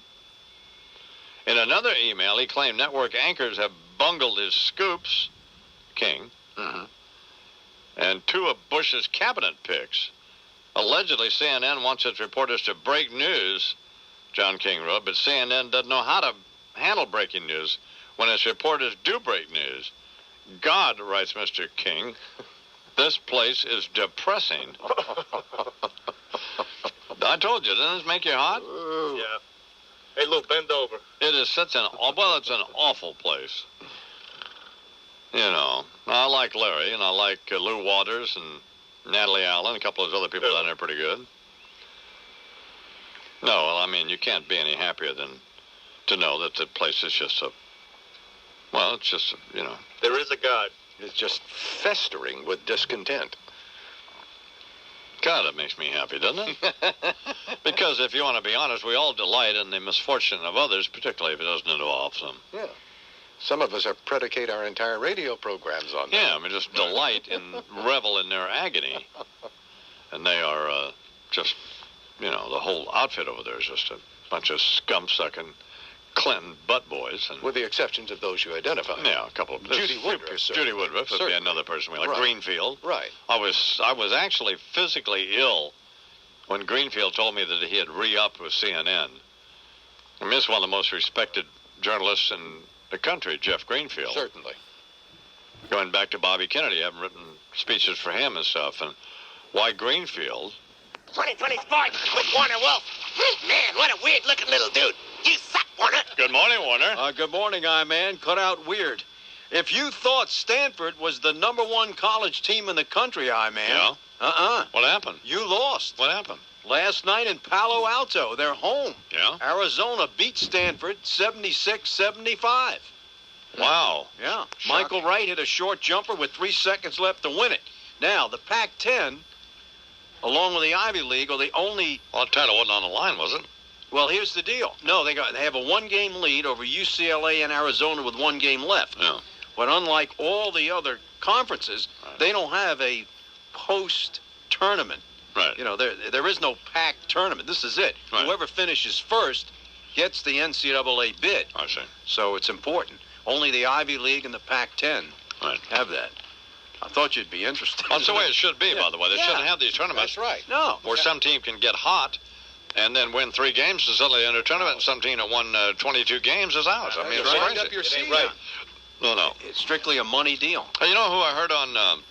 In another email, he claimed network anchors have bungled his scoops, King, and two of Bush's cabinet picks. Allegedly, CNN wants its reporters to break news, John King wrote, but CNN doesn't know how to handle breaking news when its reporters do break news. God, writes Mr. King, this place is depressing. I told you, doesn't this make you hot? Yeah. Hey, Lou, bend over. It is such an, it's an awful place. You know, I like Larry, and I like Lou Waters and Natalie Allen, a couple of those other people down there pretty good. No, well, I mean, you can't be any happier than to know that the place is just it's just, There is a God. It's just festering with discontent. God, it makes me happy, doesn't it? Because if you want to be honest, we all delight in the misfortune of others, particularly if it doesn't involve them. Yeah. Some of us predicate our entire radio programs on that. Yeah, I mean, just delight and revel in their agony. And they are just, the whole outfit over there is just a bunch of scum-sucking Clinton butt boys. And with the exceptions of those you identify. Yeah, a couple of Judy Woodruff. Judy Woodruff would be another person we like. Right. Greenfield. Right. I was actually physically ill when Greenfield told me that he had re-upped with CNN. I mean, it's one of the most respected journalists in the country, Jeff Greenfield. Certainly. Going back to Bobby Kennedy, I've written speeches for him and stuff. And why Greenfield? 2020 Sports with Warner Wolf. Man, what a weird-looking little dude. You suck, Warner. Good morning, Warner. Good morning, man. Cut out weird. If you thought Stanford was the #1 college team in the country, man. Yeah? What happened? You lost. What happened? Last night in Palo Alto. They're home. Yeah? Arizona beat Stanford 76-75. Wow. Yeah. Michael Wright hit a short jumper with 3 seconds left to win it. Now, the Pac-10, along with the Ivy League, are the only... Well, the title wasn't on the line, was it? Well, here's the deal. No, they have a 1-game lead over UCLA and Arizona with 1 game left. Yeah. But unlike all the other conferences, they don't have a post-tournament. Right. There is no Pac tournament. This is it. Right. Whoever finishes first gets the NCAA bid. I see. So it's important. Only the Ivy League and the Pac-10 have that. I thought you'd be interested. That's the way it should be, by the way. They shouldn't have these tournaments. That's right. No. Where some team can get hot and then win 3 games and suddenly enter a tournament, and some team that won 22 games is out. I mean, it's Wind crazy. up your season. Right. No. It's strictly a money deal. You know who I heard on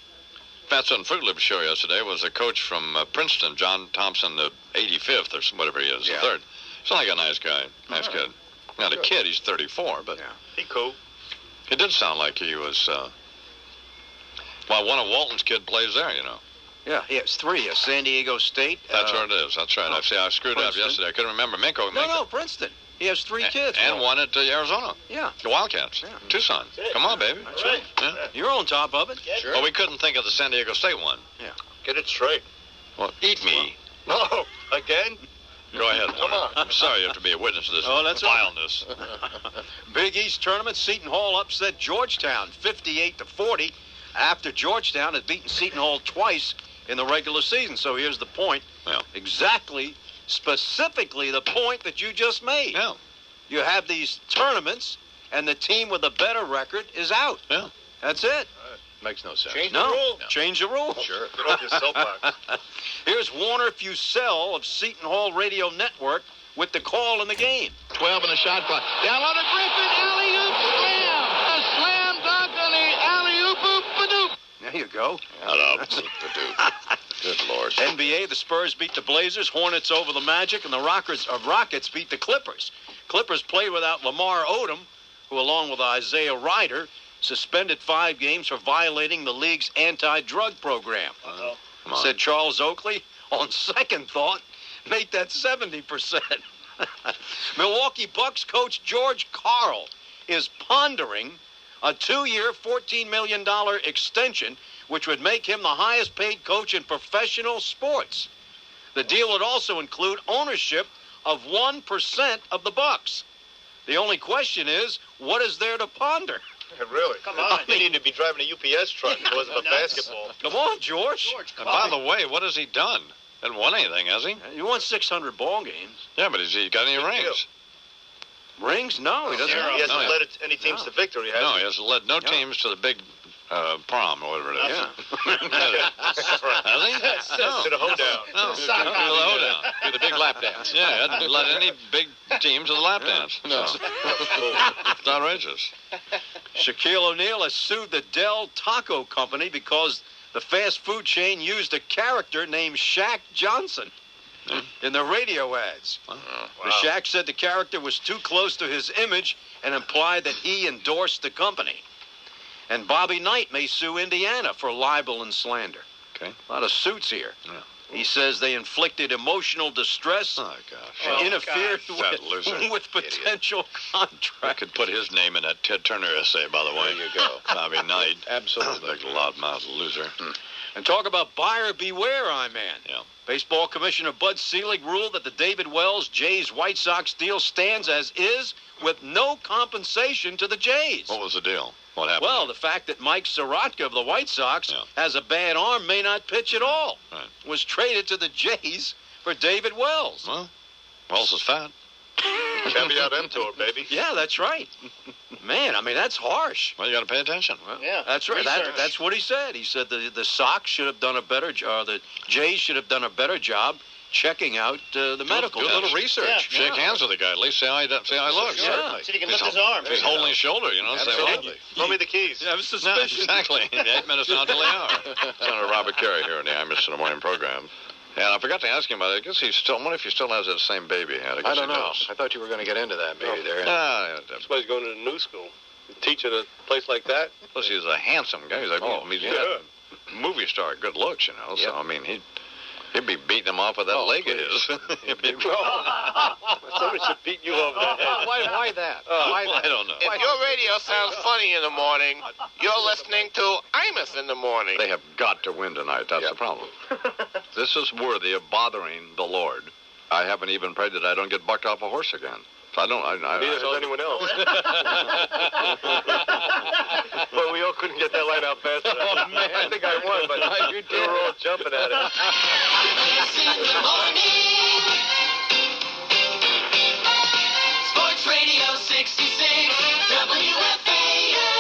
Fatso and Fruit Loops show yesterday was a coach from Princeton, John Thompson, the 85th or whatever he is, the third. He's like a nice guy, nice kid. Not a kid, he's 34, but he cool. He did sound like he was. Well, one of Walton's kid plays there, you know. Yeah, he has 3. San Diego State. That's where it is. That's right. I screwed Princeton. up yesterday. I couldn't remember. No, Princeton. He has 3 kids. And one at Arizona. Yeah. The Wildcats. Yeah. Tucson. Come on, baby. That's right. Yeah. You're on top of it. Sure. Well, we couldn't think of the San Diego State one. Yeah. Get it straight. Well, eat me. No, again? Go ahead. Come on. I'm sorry you have to be a witness to this that's all right. vileness. Big East tournament, Seton Hall upset Georgetown 58-40 after Georgetown had beaten Seton Hall twice in the regular season. So here's the point. Yeah. Specifically the point that you just made. Yeah. You have these tournaments, and the team with a better record is out. Yeah. That's it. Makes no sense. Change the rule. Change the rule. Sure. Get off your soapbox. Here's Warner Fusell of Seton Hall Radio Network with the call in the game. 12 in the shot clock. Down on the Griffin, alley-oop slam. A slam dunk on the alley-oop-oop-a-doop. There you go. Good Lord. NBA, the Spurs beat the Blazers, Hornets over the Magic, and the Rockets beat the Clippers. Clippers played without Lamar Odom, who, along with Isaiah Ryder, suspended 5 games for violating the league's anti-drug program. Said Charles Oakley, on second thought, make that 70%. Milwaukee Bucks coach George Karl is pondering a 2-year, $14 million extension, which would make him the highest paid coach in professional sports. The deal would also include ownership of 1% of the Bucks. The only question is, what is there to ponder? Really? Come on. They need to be driving a UPS truck if it wasn't for basketball. Come on, George. And by the way, what has he done? Hasn't won anything, has he? He won 600 ball games. Yeah, but has he got any rings? Rings? No, he doesn't. He hasn't led any teams to victory, has No, he? he hasn't led no teams to the big prom or whatever it is. Yeah. Has he? No. To the hoedown. No, to the hoedown. Do the big lap dance. Yeah, he hasn't led any big team to the lap dance. No. So. It's outrageous. Shaquille O'Neal has sued the Del Taco Company because the fast food chain used a character named Shaq Johnson in the radio ads. The Shaq said the character was too close to his image and implied that he endorsed the company. And Bobby Knight may sue Indiana for libel and slander. Okay. A lot of suits here. Yeah. He says they inflicted emotional distress Oh, gosh. and interfered Fat loser. with potential I contracts. could put his name in that Ted Turner essay, by the way. There you go. Bobby Knight. Absolutely. Big loudmouth loser. And talk about buyer beware, man. Yeah. Baseball Commissioner Bud Selig ruled that the David Wells Jays-White Sox deal stands as is with no compensation to the Jays. What was the deal? What happened? Well, the fact that Mike Sorotka of the White Sox has a bad arm, may not pitch at all, was traded to the Jays for David Wells. Well, Wells is fat. Caveat emptor, baby. Yeah, that's right. Man, I mean, that's harsh. Well, you got to pay attention. Yeah. That's right. That's what he said. He said the Sox should have done a better job. The Jays should have done a better job checking out the medical. Do a little research. Shake hands with the guy. At least see how he looks. Yeah. So he can lift his arm. He's holding his shoulder, you know. Absolutely. Throw me the keys. I have a suspicion. No, exactly. 8 minutes not till they are. Senator Robert Carey here in the imus in the morning program. And I forgot to ask him about it. I guess he's still. I wonder if he still has that same baby he had. I don't know. I thought you were going to get into that maybe there. That's why he's going to the new school. Teach at a place like that. Plus, he's a handsome guy. He's got movie star good looks, you know. So I mean, he'd be beating him off with that leg of his. Somebody should beat you over the head. Why that? I don't know. If your radio sounds funny in the morning, you're listening to Imus in the morning. They have got to win tonight. That's the problem. This is worthy of bothering the Lord. I haven't even prayed that I don't get bucked off a horse again. So I don't. Neither does anyone else. But we all couldn't get that line out fast enough. Oh, man. I think I won, but you were all jumping at it. Sports Radio 66, WFAN.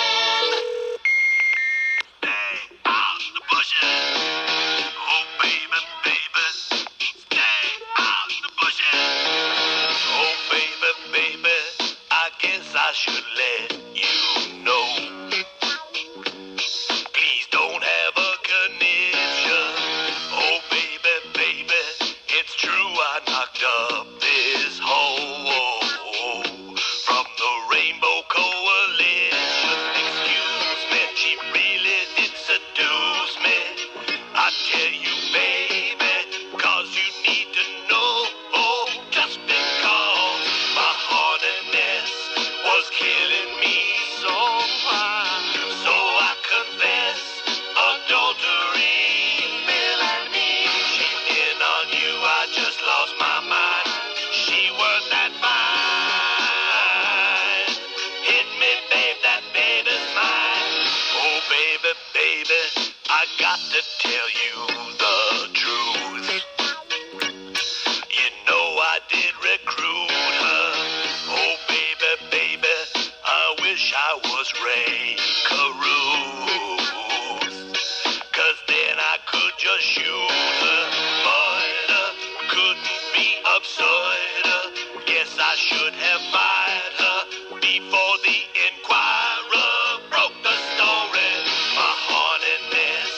absurd. Guess I should have fired her before the Inquirer broke the story. My horniness,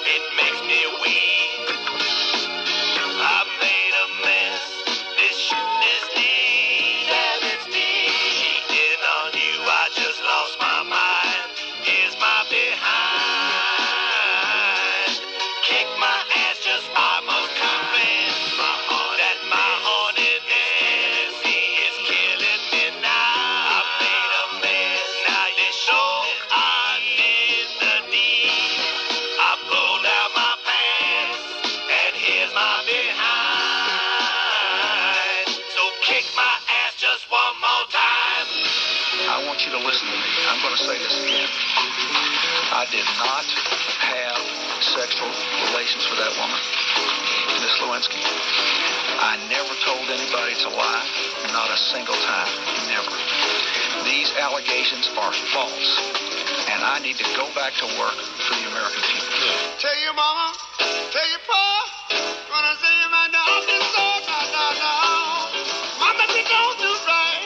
it makes me weak. I've made a mess. This shit is deep. Yeah, it's deep. Cheating on you, I just lost my mind. Here's my behind. Kick my ass, just I must confess. My heart that my horniness is killing me now. I've made a mess. Now you're so hot in the deep. I pulled out my pants, and here's my behind. So kick my ass just one more time. I want you to listen to me. I'm going to say this again. I did not have sexual relations with that woman, Miss Lewinsky. I never told anybody to lie, not a single time, never. These allegations are false, and I need to go back to work for the American people. Tell your mama, tell your pa, gonna say my dog is so no. Mama, you don't do right.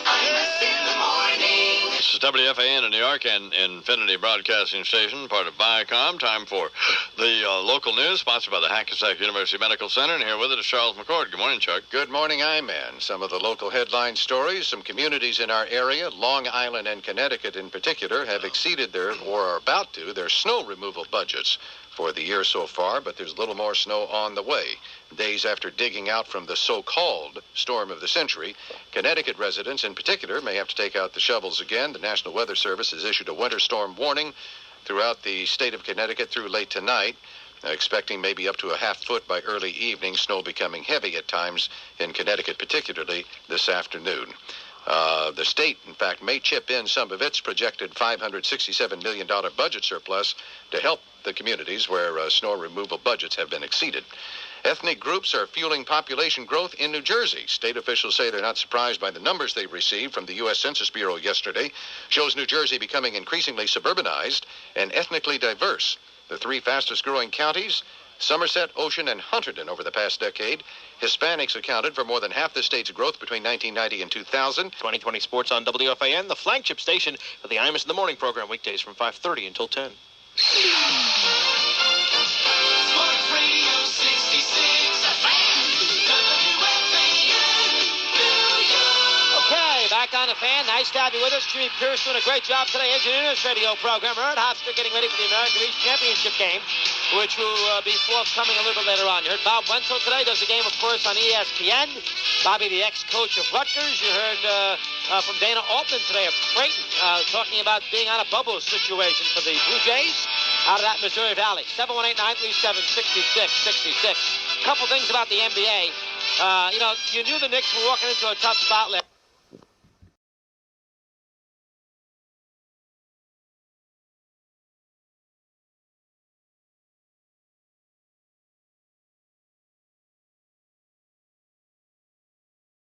Imus in the morning. This is WFAN in New York and Infinity Broadcasting Station, part of Viacom. Time for the local news, sponsored by the Hackensack University Medical Center. And here with it is Charles McCord. Good morning, Chuck. Good morning, I-Man. Some of the local headline stories. Some communities in our area, Long Island and Connecticut in particular, have exceeded their snow removal budgets for the year so far, but there's a little more snow on the way. Days after digging out from the so-called storm of the century, Connecticut residents in particular may have to take out the shovels again. The National Weather Service has issued a winter storm warning throughout the state of Connecticut through late tonight, expecting maybe up to a half foot by early evening, snow becoming heavy at times in Connecticut, particularly this afternoon. The state, in fact, may chip in some of its projected $567 million budget surplus to help the communities where snow removal budgets have been exceeded. Ethnic groups are fueling population growth in New Jersey. State officials say they're not surprised by the numbers they received from the U.S. Census Bureau yesterday. Shows New Jersey becoming increasingly suburbanized and ethnically diverse. The three fastest growing counties, Somerset, Ocean, and Hunterdon over the past decade. Hispanics accounted for more than half the state's growth between 1990 and 2000. 2020 Sports on WFAN, the flagship station for the Imus in the Morning program, weekdays from 5:30 until 10. Sports Radio 66. Okay, back on the fan. Nice to have you with us. Jimmy Pierce doing a great job today engineering this radio program. Erd Hofstra getting ready for the American East Championship game, which will be forthcoming a little bit later on. You heard Bob Wenzel today, does the game, of course, on ESPN. Bobby, the ex-coach of Rutgers. You heard from Dana Altman today of Creighton, talking about being on a bubble situation for the Blue Jays out of that Missouri Valley. 718-937-6666. A couple things about the NBA. You knew the Knicks were walking into a tough spot last